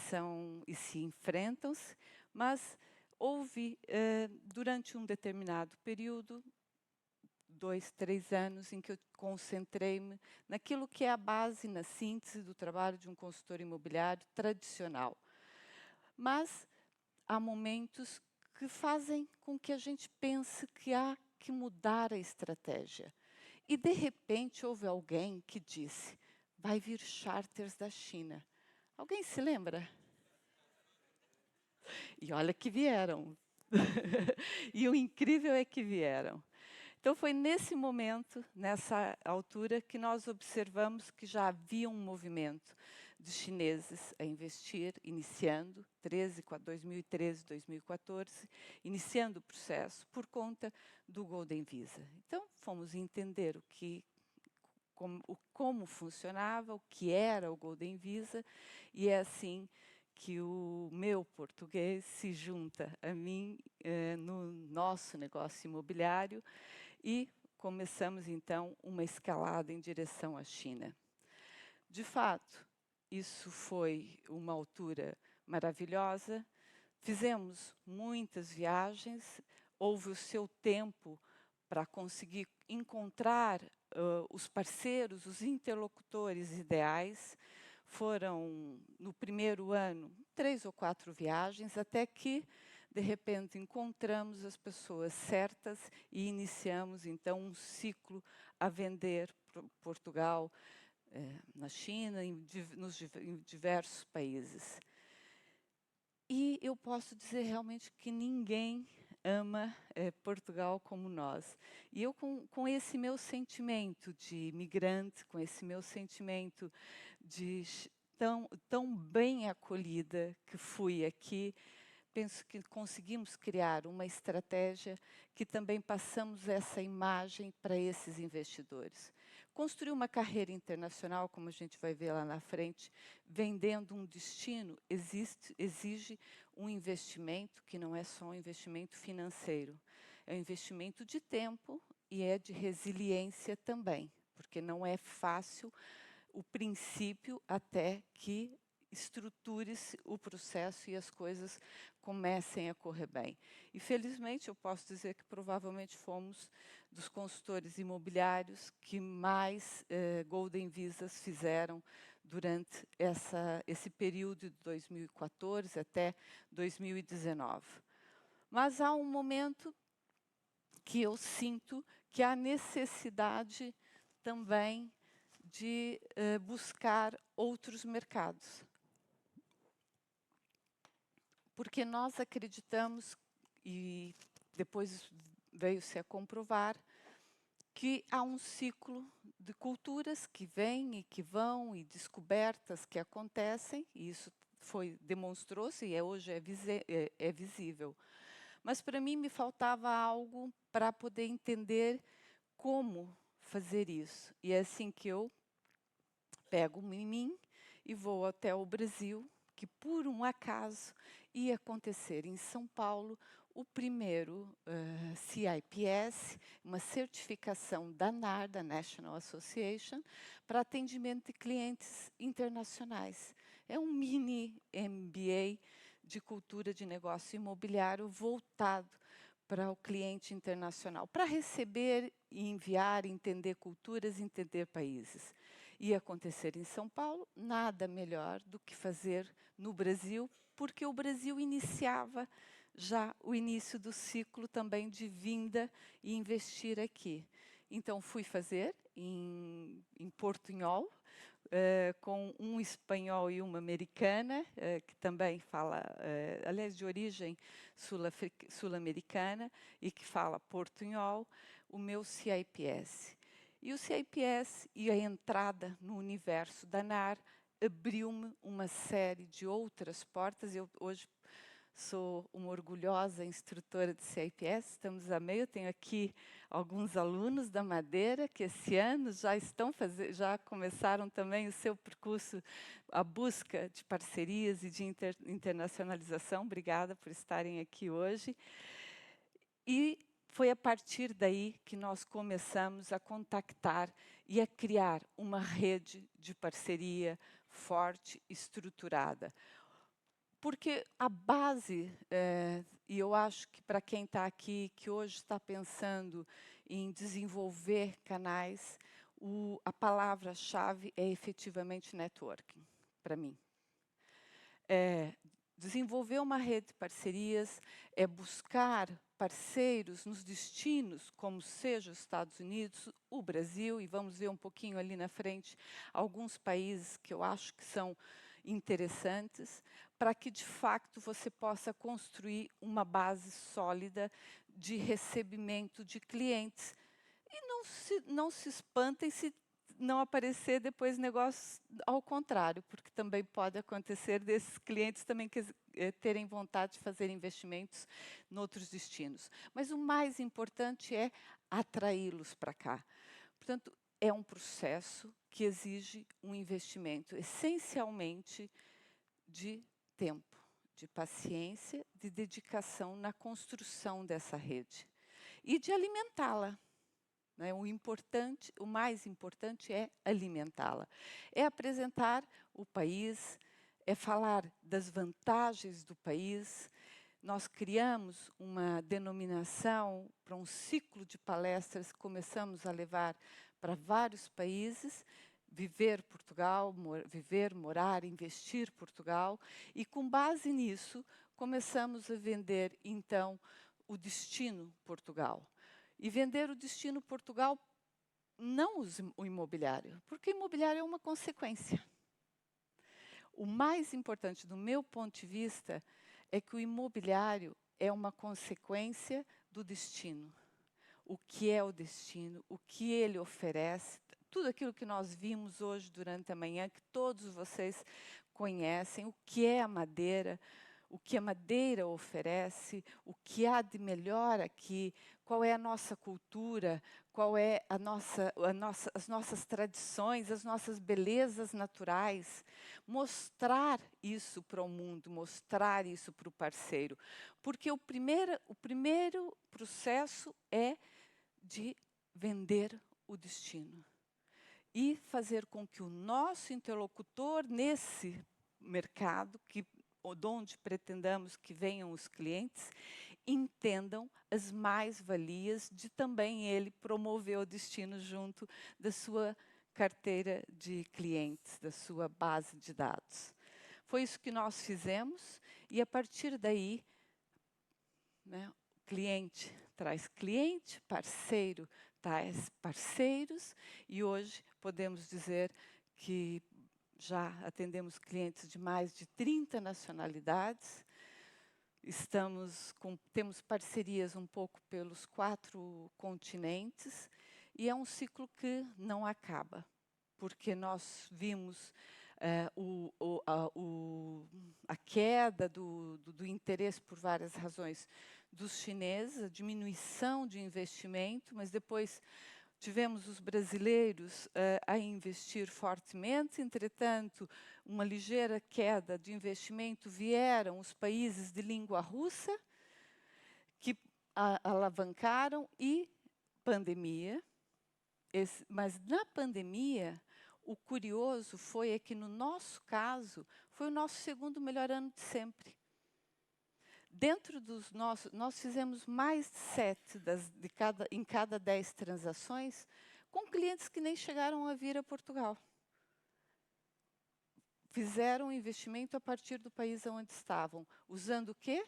se enfrentam-se, mas houve, durante um determinado período, 2, 3 anos, em que eu concentrei-me naquilo que é a base, na síntese do trabalho de um consultor imobiliário tradicional. Mas há momentos que fazem com que a gente pense que há que mudar a estratégia. E, de repente, houve alguém que disse: vai vir charters da China. Alguém se lembra? E olha que vieram. E o incrível é que vieram. Então, foi nesse momento, nessa altura, que nós observamos que já havia um movimento de chineses a investir, iniciando, 2013, 2014, iniciando o processo por conta do Golden Visa. Então, fomos entender como funcionava, o que era o Golden Visa, e é assim que o meu português se junta a mim no nosso negócio imobiliário, e começamos então uma escalada em direção à China. De fato, isso foi uma altura maravilhosa, fizemos muitas viagens, houve o seu tempo para conseguir encontrar os parceiros, os interlocutores ideais. Foram, no primeiro ano, 3 ou 4 viagens, até que, de repente, encontramos as pessoas certas e iniciamos, então, um ciclo a vender Portugal, na China, em diversos países. E eu posso dizer realmente que ninguém ama Portugal como nós. E eu, com esse meu sentimento de imigrante, com esse meu sentimento de tão bem acolhida que fui aqui, penso que conseguimos criar uma estratégia que também passamos essa imagem para esses investidores. Construir uma carreira internacional, como a gente vai ver lá na frente, vendendo um destino, exige um investimento que não é só um investimento financeiro. É um investimento de tempo e é de resiliência também, porque não é fácil o princípio até que estruture-se o processo e as coisas comecem a correr bem. E, felizmente, eu posso dizer que provavelmente fomos dos consultores imobiliários que mais Golden Visas fizeram durante esse período de 2014 até 2019. Mas há um momento que eu sinto que há necessidade também de buscar outros mercados. Porque nós acreditamos, e depois veio-se a comprovar, que há um ciclo de culturas que vêm e que vão, e descobertas que acontecem, e isso demonstrou-se e hoje é visível. Mas para mim me faltava algo para poder entender como fazer isso. E é assim que eu pego em mim e vou até o Brasil, que por um acaso ia acontecer em São Paulo o primeiro CIPS, uma certificação da NAR, da National Association, para atendimento de clientes internacionais. É um mini MBA de cultura de negócio imobiliário voltado para o cliente internacional, para receber e enviar, entender culturas, entender países. Ia acontecer em São Paulo, nada melhor do que fazer no Brasil, porque o Brasil iniciava já o início do ciclo também de vinda e investir aqui. Então, fui fazer em Portunhol, com um espanhol e uma americana, que também fala, aliás, de origem sul-americana, e que fala portunhol, o meu CIPS. E o CIPS e a entrada no universo da NAR abriu-me uma série de outras portas. Eu hoje sou uma orgulhosa instrutora de CIPS, estamos a meio, tenho aqui alguns alunos da Madeira que esse ano já começaram também o seu percurso, a busca de parcerias e de internacionalização. Obrigada por estarem aqui hoje. E foi a partir daí que nós começamos a contactar e a criar uma rede de parceria forte, estruturada. Porque a base, e eu acho que para quem está aqui, que hoje está pensando em desenvolver canais, a palavra-chave é efetivamente networking, para mim. Desenvolver uma rede de parcerias é buscar parceiros nos destinos, como seja os Estados Unidos, o Brasil, e vamos ver um pouquinho ali na frente alguns países que eu acho que são interessantes, para que de facto você possa construir uma base sólida de recebimento de clientes. E não se espantem se não aparecer depois negócios ao contrário, porque também pode acontecer desses clientes também terem vontade de fazer investimentos em outros destinos. Mas o mais importante é atraí-los para cá. Portanto, é um processo que exige um investimento essencialmente de tempo, de paciência, de dedicação na construção dessa rede e de alimentá-la. O mais importante é alimentá-la. É apresentar o país, é falar das vantagens do país. Nós criamos uma denominação para um ciclo de palestras que começamos a levar para vários países, Viver Portugal, viver, morar, investir Portugal, e com base nisso começamos a vender então o destino Portugal. E vender o destino Portugal, não o imobiliário, porque o imobiliário é uma consequência. O mais importante, do meu ponto de vista, é que o imobiliário é uma consequência do destino. O que é o destino, o que ele oferece, tudo aquilo que nós vimos hoje durante a manhã, que todos vocês conhecem, o que é a Madeira, o que a Madeira oferece, o que há de melhor aqui, qual é a nossa cultura, qual é as nossas tradições, as nossas belezas naturais. Mostrar isso para o mundo, mostrar isso para o parceiro. Porque o primeiro processo é de vender o destino. E fazer com que o nosso interlocutor nesse mercado, de onde pretendamos que venham os clientes, entendam as mais-valias de também ele promover o destino junto da sua carteira de clientes, da sua base de dados. Foi isso que nós fizemos, e a partir daí, cliente traz cliente, parceiro traz parceiros, e hoje podemos dizer que já atendemos clientes de mais de 30 nacionalidades. Temos parcerias um pouco pelos 4 continentes, e é um ciclo que não acaba, porque nós vimos a queda do interesse por várias razões dos chineses, a diminuição de investimento, mas depois tivemos os brasileiros a investir fortemente, entretanto, uma ligeira queda de investimento vieram os países de língua russa, que alavancaram, e pandemia. Mas na pandemia, o curioso foi que, no nosso caso, foi o nosso segundo melhor ano de sempre. Dentro dos nossos, nós fizemos mais de 7 em cada 10 transações com clientes que nem chegaram a vir a Portugal. Fizeram investimento a partir do país onde estavam, usando o quê?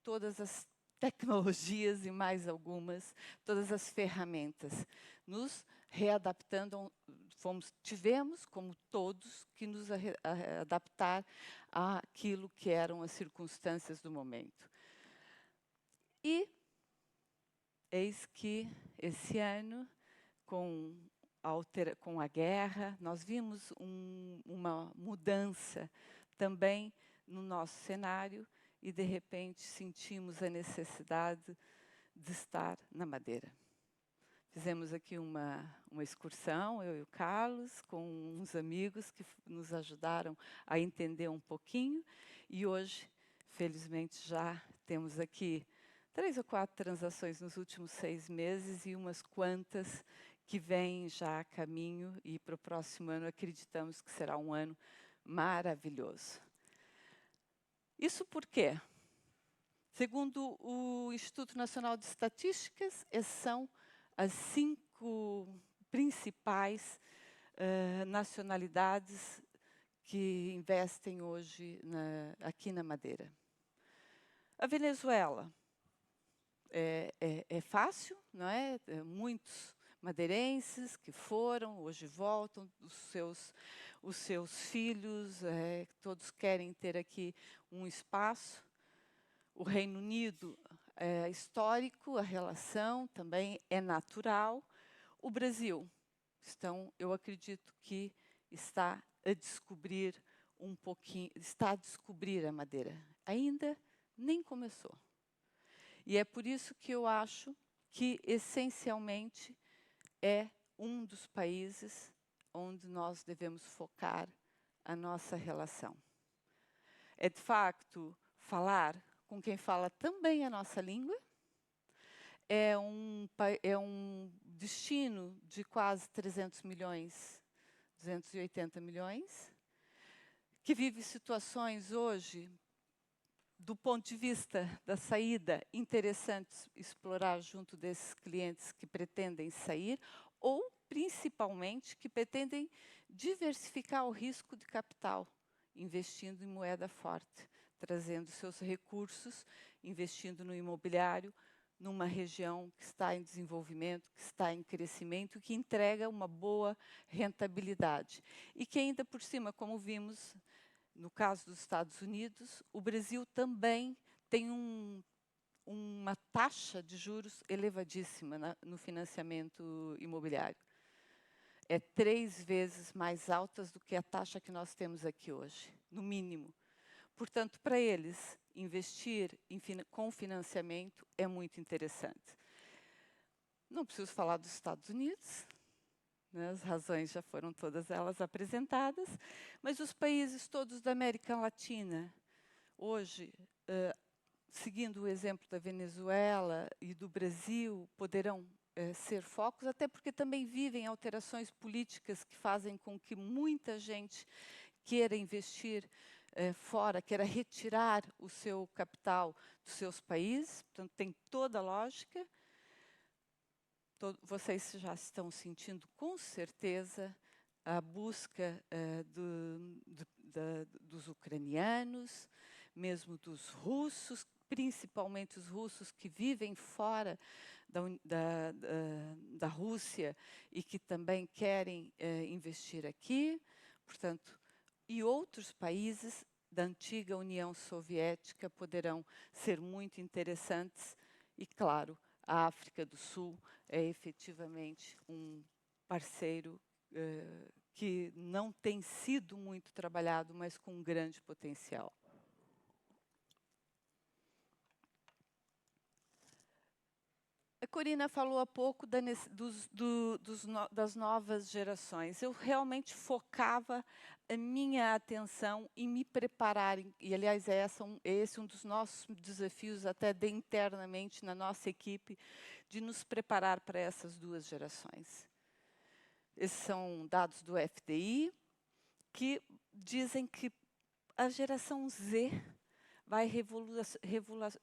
Todas as tecnologias e mais algumas, todas as ferramentas, nos readaptando. Tivemos, como todos, que nos adaptar àquilo que eram as circunstâncias do momento. E eis que, esse ano, com a guerra, nós vimos uma mudança também no nosso cenário e, de repente, sentimos a necessidade de estar na Madeira. Fizemos aqui uma excursão, eu e o Carlos, com uns amigos que nos ajudaram a entender um pouquinho. E hoje, felizmente, já temos aqui 3 ou 4 transações nos últimos 6 meses e umas quantas que vêm já a caminho. E para o próximo ano acreditamos que será um ano maravilhoso. Isso por quê? Segundo o Instituto Nacional de Estatísticas, essas são as 5 principais nacionalidades que investem hoje aqui na Madeira. A Venezuela é fácil, não é? Muitos madeirenses que foram, hoje voltam, os seus filhos, todos querem ter aqui um espaço. O Reino Unido é histórico, a relação também é natural. O Brasil, eu acredito que está a descobrir um pouquinho, está a descobrir a Madeira. Ainda nem começou. E é por isso que eu acho que, essencialmente, é um dos países onde nós devemos focar a nossa relação. É, de facto, falar com quem fala também a nossa língua. É um destino de quase 300 milhões, 280 milhões, que vive situações hoje, do ponto de vista da saída, interessantes explorar junto desses clientes que pretendem sair, ou, principalmente, que pretendem diversificar o risco de capital, investindo em moeda forte, trazendo seus recursos, investindo no imobiliário, numa região que está em desenvolvimento, que está em crescimento, que entrega uma boa rentabilidade. E que ainda por cima, como vimos no caso dos Estados Unidos, o Brasil também tem uma taxa de juros elevadíssima no financiamento imobiliário. É 3 vezes mais altas do que a taxa que nós temos aqui hoje, no mínimo. Portanto, para eles, investir com financiamento é muito interessante. Não preciso falar dos Estados Unidos, né? As razões já foram todas elas apresentadas, mas os países todos da América Latina, hoje, seguindo o exemplo da Venezuela e do Brasil, poderão ser focos, até porque também vivem alterações políticas que fazem com que muita gente queira investir fora, queira retirar o seu capital dos seus países, portanto, tem toda a lógica. Vocês já estão sentindo, com certeza, a busca dos ucranianos, mesmo dos russos, principalmente os russos que vivem fora da Rússia e que também querem investir aqui. Portanto, e outros países da antiga União Soviética poderão ser muito interessantes. E, claro, a África do Sul é efetivamente um parceiro que não tem sido muito trabalhado, mas com um grande potencial. Corina falou há pouco das novas gerações. Eu realmente focava a minha atenção em me preparar, e aliás esse é um dos nossos desafios até internamente na nossa equipe, de nos preparar para essas duas gerações. Esses são dados do FDI, que dizem que a geração Z vai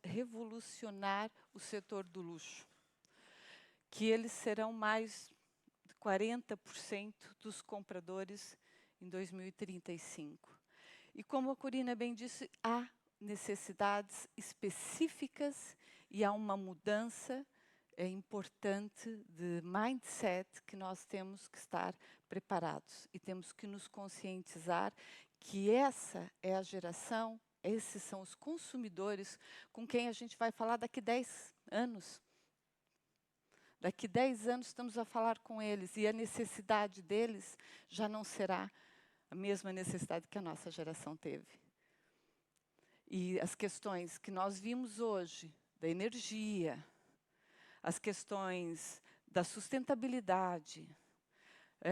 revolucionar o setor do luxo, que eles serão mais de 40% dos compradores em 2035. E como a Corina bem disse, há necessidades específicas e há uma mudança importante de mindset que nós temos que estar preparados e temos que nos conscientizar que essa é a geração, esses são os consumidores com quem a gente vai falar daqui 10 anos. Daqui 10 anos estamos a falar com eles e a necessidade deles já não será a mesma necessidade que a nossa geração teve. E as questões que nós vimos hoje, da energia, as questões da sustentabilidade.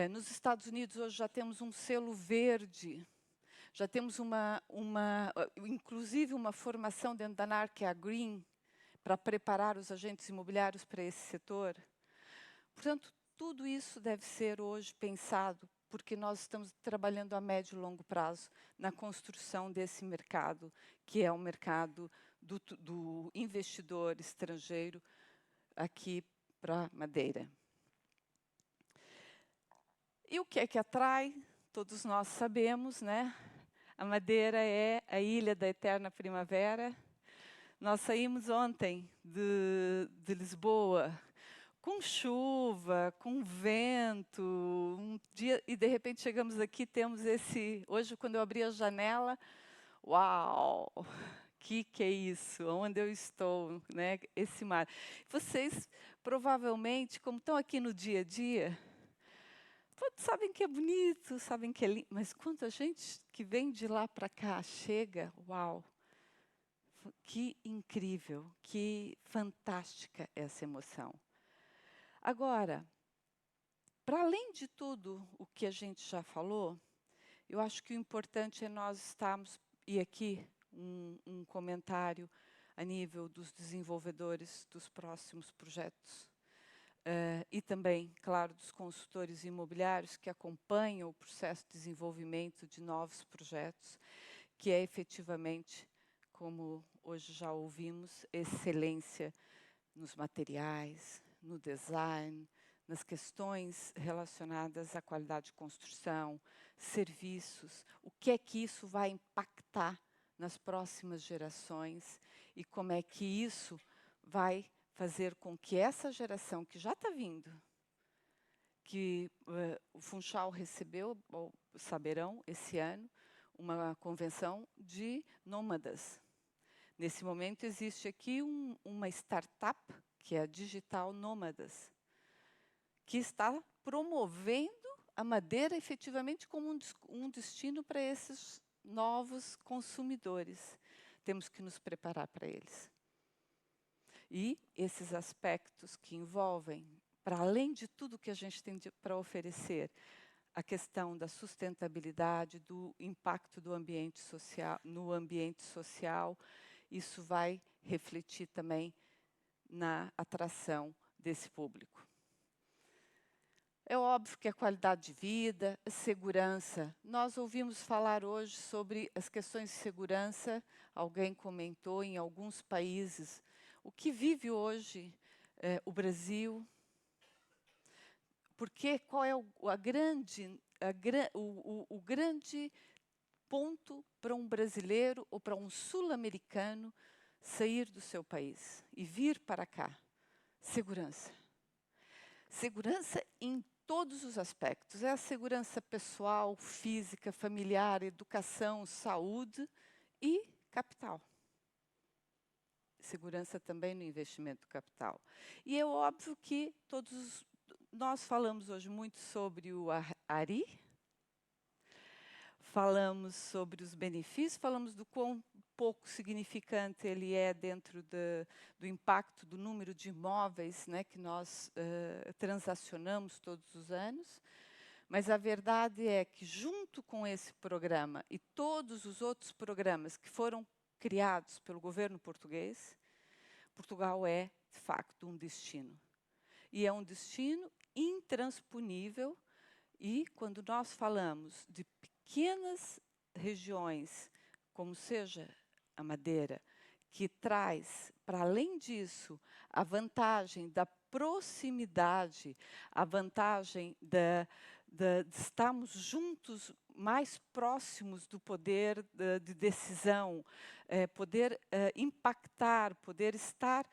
Nos Estados Unidos hoje já temos um selo verde, já temos inclusive uma formação dentro da ANAR, que é a Green, para preparar os agentes imobiliários para esse setor. Portanto, tudo isso deve ser hoje pensado, porque nós estamos trabalhando a médio e longo prazo na construção desse mercado, que é o mercado do investidor estrangeiro aqui para Madeira. E o que é que atrai? Todos nós sabemos, né? A Madeira é a ilha da eterna primavera. Nós saímos ontem de Lisboa com chuva, com vento, um dia, e de repente chegamos aqui, temos esse... Hoje, quando eu abri a janela, uau! Que é isso? Onde eu estou, né? Esse mar. Vocês, provavelmente, como estão aqui no dia a dia, sabem que é bonito, sabem que é lindo, mas quando a gente que vem de lá para cá chega, uau! Que incrível, que fantástica essa emoção. Agora, para além de tudo o que a gente já falou, eu acho que o importante é nós estarmos, e aqui um comentário a nível dos desenvolvedores dos próximos projetos, e também, claro, dos consultores imobiliários que acompanham o processo de desenvolvimento de novos projetos, que é efetivamente, como hoje já ouvimos, excelência nos materiais, no design, nas questões relacionadas à qualidade de construção, serviços, o que é que isso vai impactar nas próximas gerações e como é que isso vai fazer com que essa geração que já está vindo, que o Funchal recebeu, ou saberão, esse ano, uma convenção de nômadas. Nesse momento existe aqui uma startup, que é a Digital Nômadas, que está promovendo a Madeira efetivamente como um destino para esses novos consumidores. Temos que nos preparar para eles. E esses aspectos que envolvem, para além de tudo que a gente tem para oferecer, a questão da sustentabilidade, do impacto do ambiente social, no ambiente social, isso vai refletir também na atração desse público. É óbvio que a qualidade de vida, a segurança. Nós ouvimos falar hoje sobre as questões de segurança. Alguém comentou em alguns países. O que vive hoje o Brasil? Porque qual é o grande ponto para um brasileiro ou para um sul-americano sair do seu país e vir para cá? Segurança. Segurança em todos os aspectos. É a segurança pessoal, física, familiar, educação, saúde e capital. Segurança também no investimento do capital. E é óbvio que nós falamos hoje muito sobre o ARI, falamos sobre os benefícios, falamos do quão pouco significante ele é dentro do impacto do número de imóveis, né, que nós transacionamos todos os anos, mas a verdade é que, junto com esse programa e todos os outros programas que foram criados pelo governo português, Portugal é, de facto, um destino. E é um destino intransponível, e quando nós falamos de pequenas regiões, como seja a Madeira, que traz, para além disso, a vantagem da proximidade, a vantagem de estarmos juntos, mais próximos do poder de decisão, poder impactar, poder estar.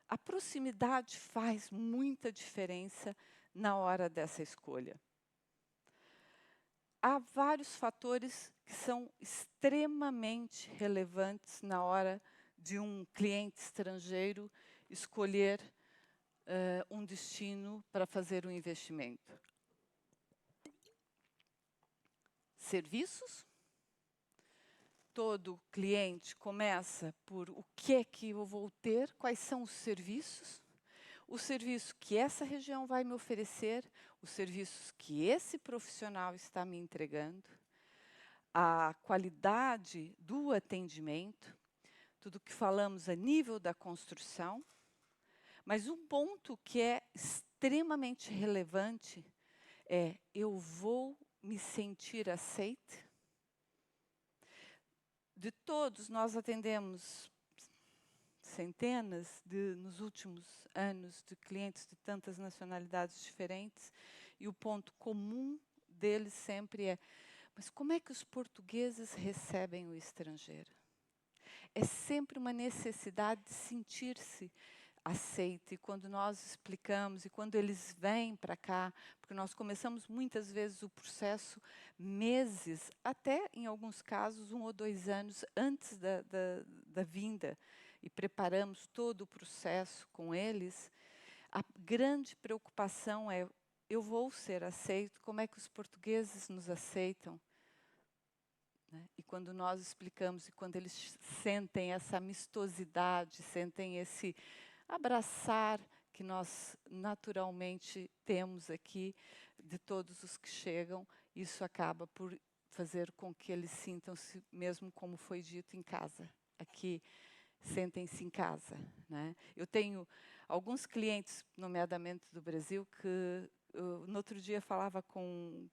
A proximidade faz muita diferença na hora dessa escolha. Há vários fatores que são extremamente relevantes na hora de um cliente estrangeiro escolher um destino para fazer um investimento. Serviços. Todo cliente começa por o que é que eu vou ter, quais são os serviços que essa região vai me oferecer, os serviços que esse profissional está me entregando, a qualidade do atendimento, tudo que falamos a nível da construção, mas um ponto que é extremamente relevante é: eu vou me sentir aceite? De todos, nós atendemos centenas, nos últimos anos, de clientes de tantas nacionalidades diferentes, e o ponto comum deles sempre é: mas como é que os portugueses recebem o estrangeiro? É sempre uma necessidade de sentir-se aceito. E quando nós explicamos, e quando eles vêm para cá, porque nós começamos muitas vezes o processo meses, até em alguns casos 1 ou 2 anos antes da vinda, e preparamos todo o processo com eles, a grande preocupação é: eu vou ser aceito? Como é que os portugueses nos aceitam? Né? E quando nós explicamos, e quando eles sentem essa amistosidade, sentem esse abraçar que nós naturalmente temos aqui de todos os que chegam, isso acaba por fazer com que eles sintam-se, mesmo como foi dito, em casa. Aqui, sentem-se em casa. Né? Eu tenho alguns clientes, nomeadamente do Brasil, que no outro dia falava com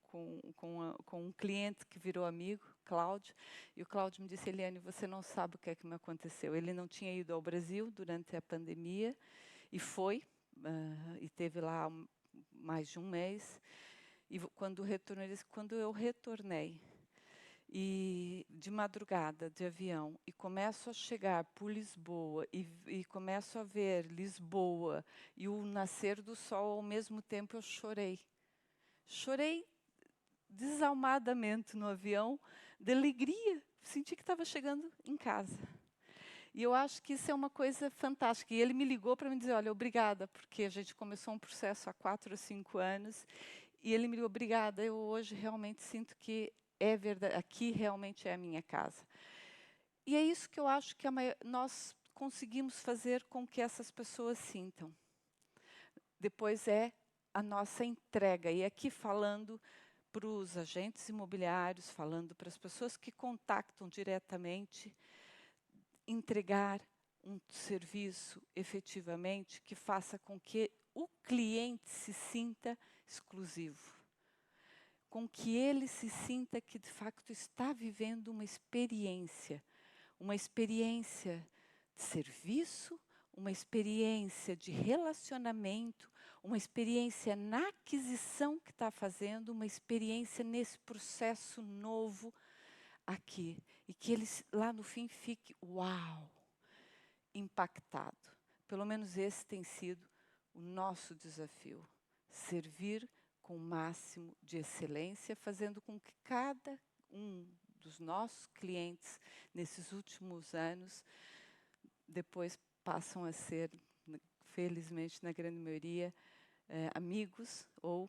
um cliente que virou amigo, Cláudio, e o Cláudio me disse: Eliane, você não sabe o que é que me aconteceu. Ele não tinha ido ao Brasil durante a pandemia, e foi, e teve lá mais de um mês, e quando retornei, ele disse: quando eu retornei, e de madrugada, de avião, e começo a chegar por Lisboa, e começo a ver Lisboa e o nascer do sol ao mesmo tempo, eu chorei. Chorei desalmadamente no avião, de alegria. Senti que estava chegando em casa. E eu acho que isso é uma coisa fantástica. E ele me ligou para me dizer: olha, obrigada, porque a gente começou um processo há 4 ou 5 anos, e ele me ligou: obrigada, eu hoje realmente sinto que é verdade, aqui realmente é a minha casa. E é isso que eu acho que nós conseguimos fazer com que essas pessoas sintam. Depois é a nossa entrega. E aqui falando para os agentes imobiliários, falando para as pessoas que contactam diretamente, entregar um serviço efetivamente que faça com que o cliente se sinta exclusivo, com que ele se sinta que de facto está vivendo uma experiência de serviço, uma experiência de relacionamento, uma experiência na aquisição que está fazendo, uma experiência nesse processo novo aqui. E que ele lá no fim fique, uau, impactado. Pelo menos esse tem sido o nosso desafio. Servir com o máximo de excelência, fazendo com que cada um dos nossos clientes, nesses últimos anos, depois passam a ser, felizmente, na grande maioria, amigos ou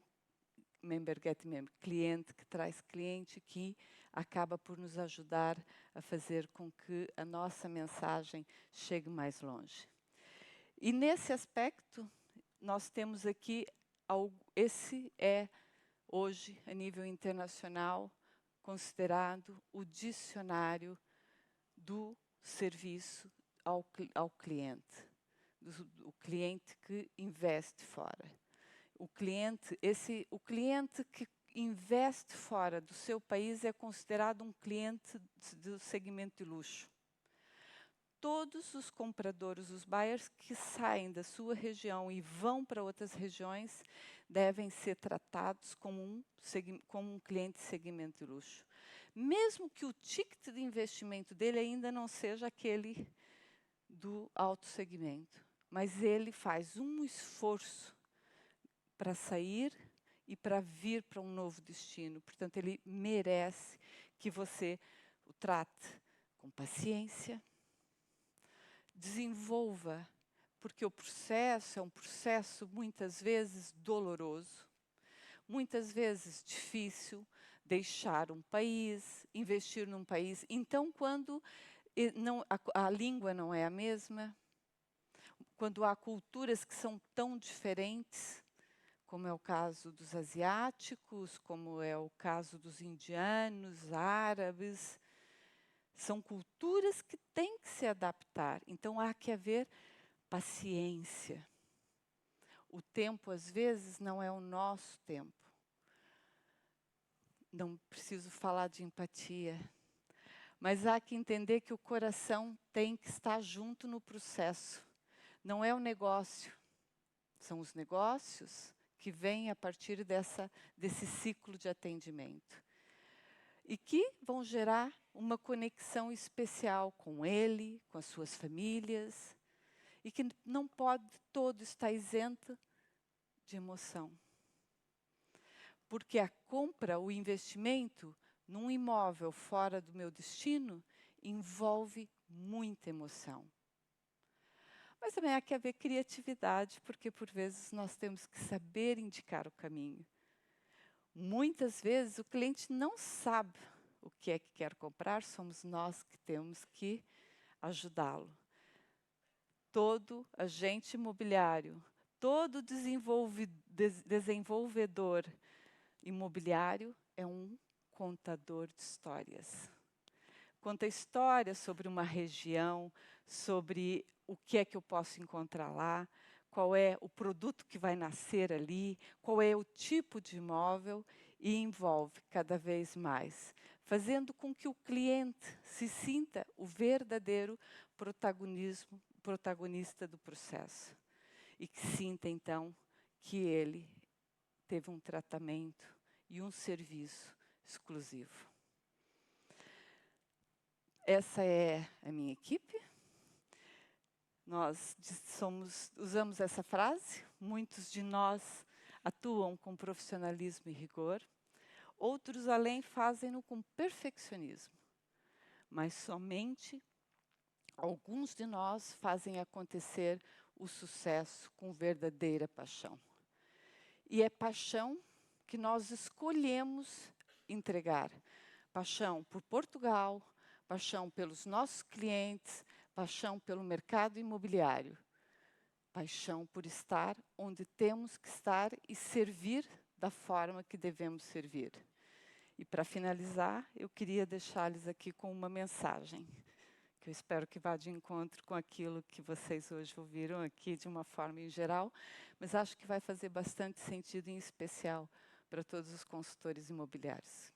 member get member, cliente que traz cliente, que acaba por nos ajudar a fazer com que a nossa mensagem chegue mais longe. E nesse aspecto, nós temos aqui, esse é hoje, a nível internacional, considerado o dicionário do serviço ao cliente, o cliente que investe fora. O cliente que investe fora do seu país é considerado um cliente do segmento de luxo. Todos os compradores, os buyers que saem da sua região e vão para outras regiões, devem ser tratados como um cliente de segmento de luxo. Mesmo que o ticket de investimento dele ainda não seja aquele do alto segmento. Mas ele faz um esforço para sair e para vir para um novo destino. Portanto, ele merece que você o trate com paciência, desenvolva, porque o processo é um processo muitas vezes doloroso, muitas vezes difícil, deixar um país, investir num país. Então, quando a língua não é a mesma, quando há culturas que são tão diferentes, como é o caso dos asiáticos, como é o caso dos indianos, árabes, são culturas que têm que se adaptar. Então, há que haver paciência. O tempo, às vezes, não é o nosso tempo. Não preciso falar de empatia. Mas há que entender que o coração tem que estar junto no processo. Não é o negócio. São os negócios que vêm a partir desse ciclo de atendimento. E que vão gerar uma conexão especial com ele, com as suas famílias, e que não pode todo estar isento de emoção. Porque a compra, o investimento num imóvel fora do meu destino, envolve muita emoção. Mas também há que haver criatividade, porque por vezes nós temos que saber indicar o caminho. Muitas vezes o cliente não sabe o que é que quer comprar, somos nós que temos que ajudá-lo. Todo agente imobiliário, todo desenvolvedor imobiliário é um contador de histórias. Conta histórias sobre uma região, sobre o que é que eu posso encontrar lá, qual é o produto que vai nascer ali, qual é o tipo de imóvel, e envolve cada vez mais, fazendo com que o cliente se sinta o verdadeiro protagonista do processo. E que sinta, então, que ele teve um tratamento e um serviço exclusivo. Essa é a minha equipe. Nós usamos essa frase, muitos de nós atuam com profissionalismo e rigor, outros, além, fazem-no com perfeccionismo. Mas somente alguns de nós fazem acontecer o sucesso com verdadeira paixão. E é paixão que nós escolhemos entregar. Paixão por Portugal, paixão pelos nossos clientes, paixão pelo mercado imobiliário, paixão por estar onde temos que estar e servir da forma que devemos servir. E para finalizar, eu queria deixar-lhes aqui com uma mensagem, que eu espero que vá de encontro com aquilo que vocês hoje ouviram aqui de uma forma em geral, mas acho que vai fazer bastante sentido, em especial para todos os consultores imobiliários.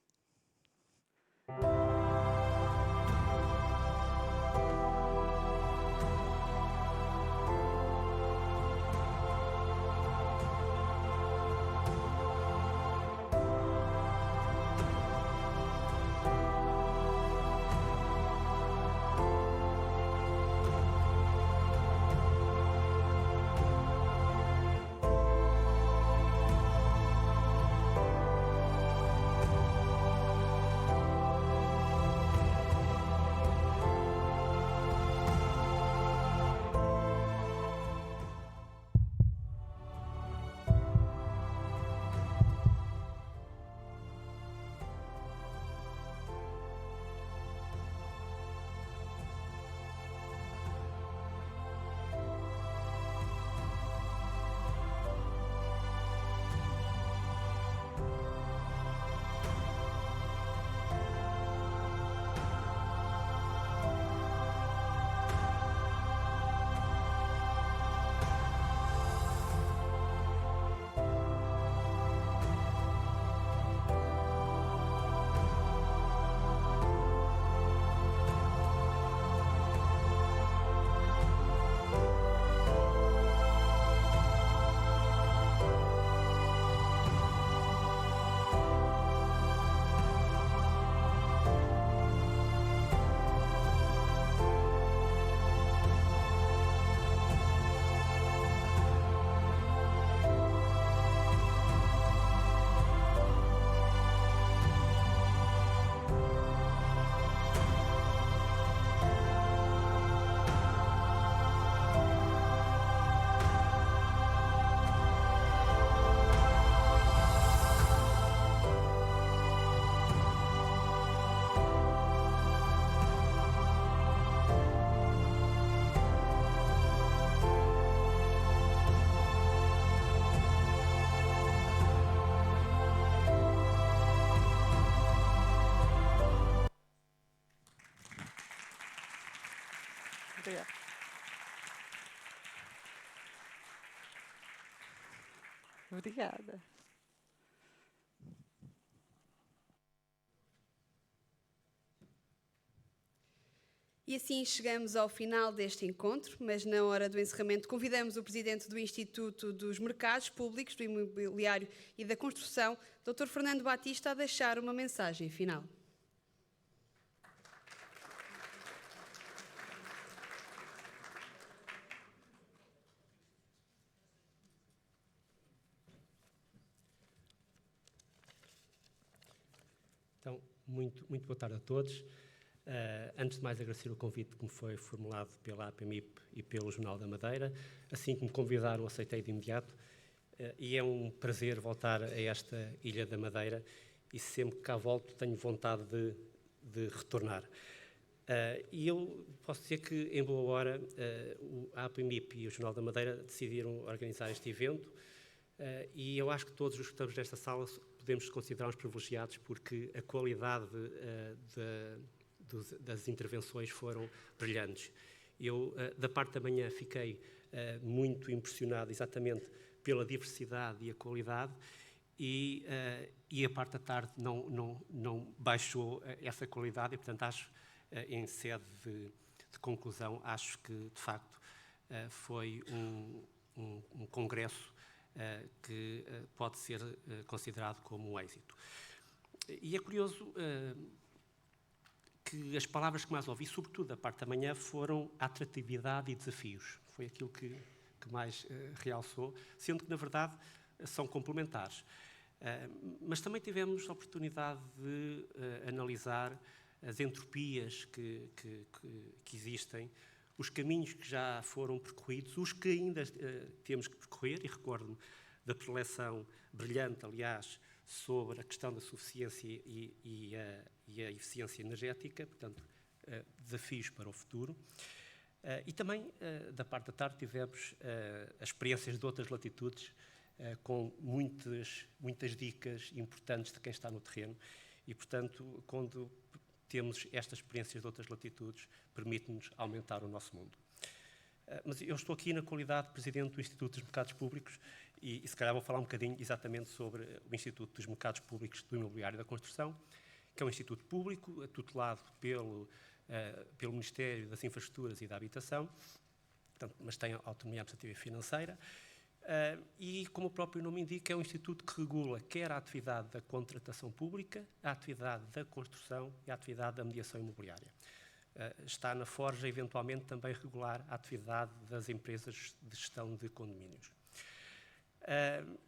Obrigada. Obrigada. E assim chegamos ao final deste encontro, mas na hora do encerramento convidamos o Presidente do Instituto dos Mercados Públicos, do Imobiliário e da Construção, Dr. Fernando Batista, a deixar uma mensagem final. Então, muito boa tarde a todos. Antes de mais, agradecer o convite que me foi formulado pela APMIP e pelo Jornal da Madeira. Assim que me convidaram, aceitei de imediato. E é um prazer voltar a esta Ilha da Madeira e sempre que cá volto tenho vontade de retornar. E eu posso dizer que, em boa hora, a APMIP e o Jornal da Madeira decidiram organizar este evento e eu acho que todos os que estamos nesta sala podemos considerar uns privilegiados porque a qualidade das intervenções foram brilhantes. Eu, da parte da manhã, fiquei muito impressionado exatamente pela diversidade e a qualidade e a parte da tarde não baixou essa qualidade e, portanto, acho, em sede de conclusão, acho que, de facto, foi um congresso que pode ser considerado como um êxito. E é curioso que as palavras que mais ouvi, sobretudo da parte da manhã, foram atratividade e desafios. Foi aquilo que mais realçou, sendo que, na verdade, são complementares. Mas também tivemos a oportunidade de analisar as entropias que existem, os caminhos que já foram percorridos, os que ainda temos que percorrer, e recordo-me da preleção brilhante, aliás, sobre a questão da suficiência e a eficiência energética, portanto, desafios para o futuro. E também, da parte da tarde, tivemos as experiências de outras latitudes, com muitas dicas importantes de quem está no terreno. E, portanto, quando temos estas experiências de outras latitudes, permite-nos aumentar o nosso mundo. Mas eu estou aqui na qualidade de Presidente do Instituto dos Mercados Públicos e se calhar vou falar um bocadinho exatamente sobre o Instituto dos Mercados Públicos do Imobiliário e da Construção, que é um instituto público, tutelado pelo Ministério das Infraestruturas e da Habitação, portanto, mas tem autonomia administrativa e financeira, e, como o próprio nome indica, é um instituto que regula quer a atividade da contratação pública, a atividade da construção e a atividade da mediação imobiliária. Está na forja, eventualmente, também regular a atividade das empresas de gestão de condomínios.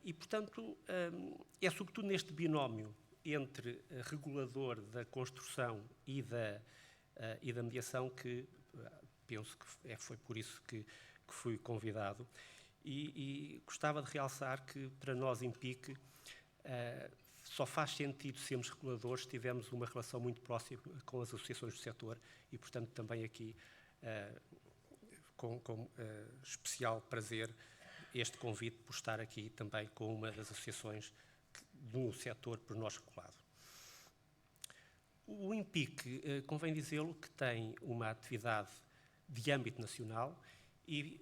E, portanto, é sobretudo neste binómio entre regulador da construção e da mediação que penso que foi por isso que fui convidado. E gostava de realçar que, para nós, IMPIC, só faz sentido sermos reguladores se tivermos uma relação muito próxima com as associações do setor e, portanto, também aqui, com especial prazer, este convite por estar aqui também com uma das associações do setor por nós regulado. O IMPIC, convém dizê-lo, que tem uma atividade de âmbito nacional e,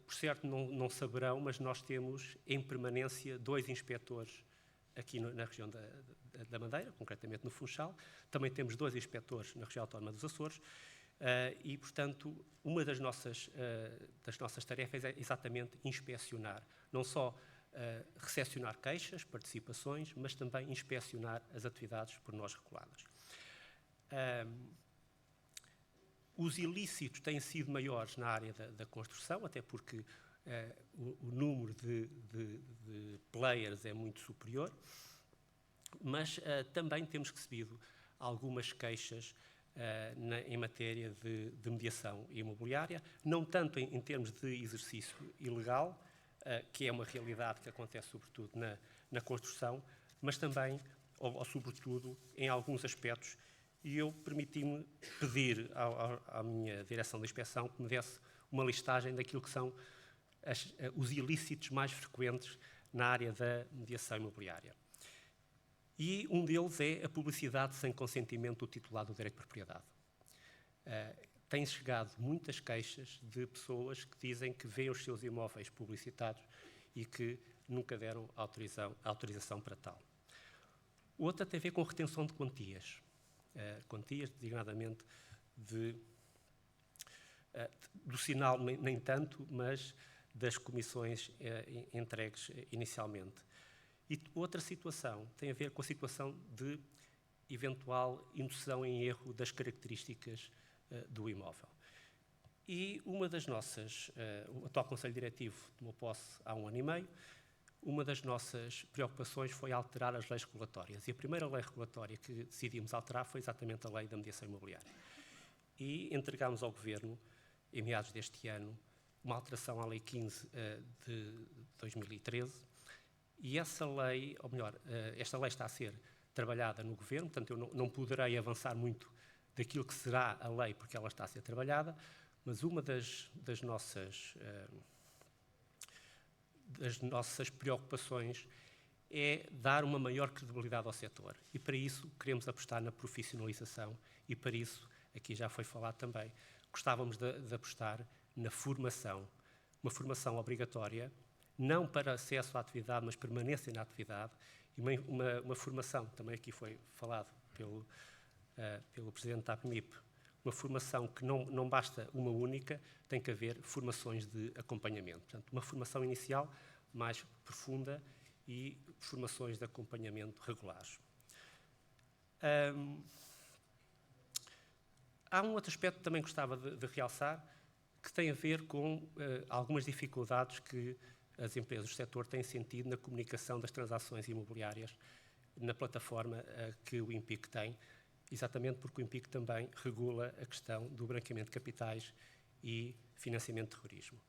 por certo, não saberão, mas nós temos em permanência 2 inspectores aqui na região da Madeira, concretamente no Funchal. Também temos 2 inspectores na região autónoma dos Açores e, portanto, uma das nossas tarefas é exatamente inspecionar, não só recepcionar queixas, participações, mas também inspecionar as atividades por nós reguladas. Os ilícitos têm sido maiores na área da construção, até porque o número de players é muito superior, mas também temos recebido algumas queixas em matéria de mediação imobiliária, não tanto em termos de exercício ilegal, que é uma realidade que acontece sobretudo na construção, mas também, ou sobretudo, em alguns aspectos. E eu permiti-me pedir à minha direção de inspeção que me desse uma listagem daquilo que são os ilícitos mais frequentes na área da mediação imobiliária. E um deles é a publicidade sem consentimento do titular do direito de propriedade. têm chegado muitas queixas de pessoas que dizem que veem os seus imóveis publicitados e que nunca deram autorização para tal. Outra tem a ver com retenção de quantias. Quantias, designadamente, do sinal, nem tanto, mas das comissões entregues inicialmente. E outra situação tem a ver com a situação de eventual indução em erro das características do imóvel. E uma das nossas, o atual Conselho Diretivo tomou posse há 1 ano e meio, uma das nossas preocupações foi alterar as leis regulatórias. E a primeira lei regulatória que decidimos alterar foi exatamente a lei da mediação imobiliária. E entregámos ao Governo, em meados deste ano, uma alteração à Lei 15 de 2013, e essa lei, ou melhor, esta lei está a ser trabalhada no Governo, portanto eu não poderei avançar muito daquilo que será a lei, porque ela está a ser trabalhada, mas uma das nossas preocupações é dar uma maior credibilidade ao setor. E para isso queremos apostar na profissionalização e para isso, aqui já foi falado também, gostávamos de apostar na formação. Uma formação obrigatória, não para acesso à atividade, mas permanência na atividade, e uma formação, também aqui foi falado pelo Presidente da APMIP, uma formação que não basta uma única, tem que haver formações de acompanhamento. Portanto, uma formação inicial mais profunda e formações de acompanhamento regulares. Há um outro aspecto que também gostava de realçar, que tem a ver com algumas dificuldades que as empresas do setor têm sentido na comunicação das transações imobiliárias na plataforma que o IMPIC tem, exatamente porque o IMPIC também regula a questão do branqueamento de capitais e financiamento de terrorismo.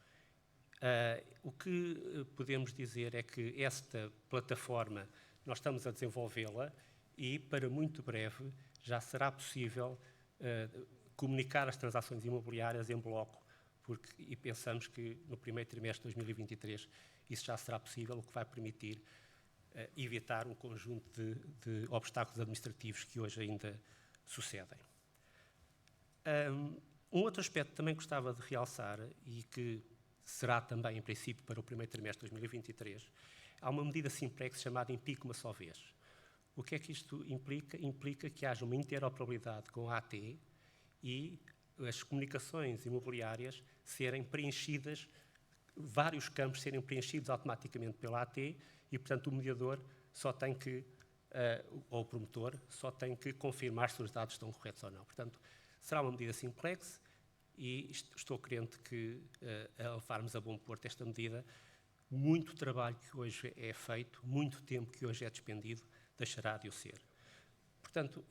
O que podemos dizer é que esta plataforma, nós estamos a desenvolvê-la e, para muito breve, já será possível comunicar as transações imobiliárias em bloco, e pensamos que no primeiro trimestre de 2023 isso já será possível, o que vai permitir evitar um conjunto de obstáculos administrativos que hoje ainda sucedem. Um outro aspecto que também gostava de realçar e que será também, em princípio, para o primeiro trimestre de 2023, há uma medida simplex chamada IMPIC uma só vez. O que é que isto implica? Implica que haja uma interoperabilidade com a AT e as comunicações imobiliárias serem preenchidas, vários campos serem preenchidos automaticamente pela AT e, portanto, o mediador só tem que, ou o promotor, só tem que confirmar se os dados estão corretos ou não. Portanto, será uma medida simplex e estou crente que, a levarmos a bom porto esta medida, muito trabalho que hoje é feito, muito tempo que hoje é despendido, deixará de o ser. Portanto,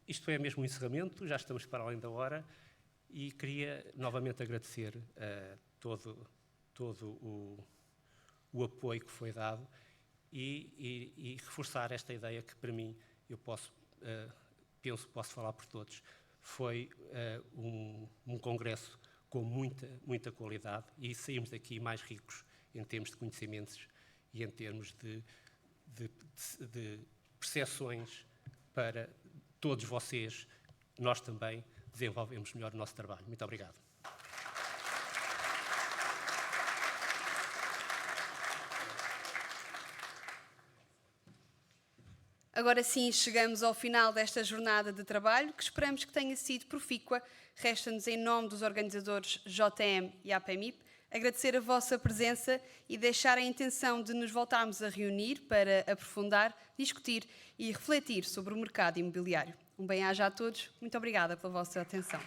isto é mesmo um encerramento, já estamos para além da hora e queria novamente agradecer todo o apoio que foi dado e reforçar esta ideia que, para mim, eu penso que posso falar por todos, foi um congresso com muita qualidade e saímos daqui mais ricos em termos de conhecimentos e em termos de percepções para todos vocês, nós também desenvolvemos melhor o nosso trabalho. Muito obrigado. Agora sim, chegamos ao final desta jornada de trabalho, que esperamos que tenha sido profícua. Resta-nos, em nome dos organizadores JTM e APMIP, agradecer a vossa presença e deixar a intenção de nos voltarmos a reunir para aprofundar, discutir e refletir sobre o mercado imobiliário. Um bem-aja a todos. Muito obrigada pela vossa atenção.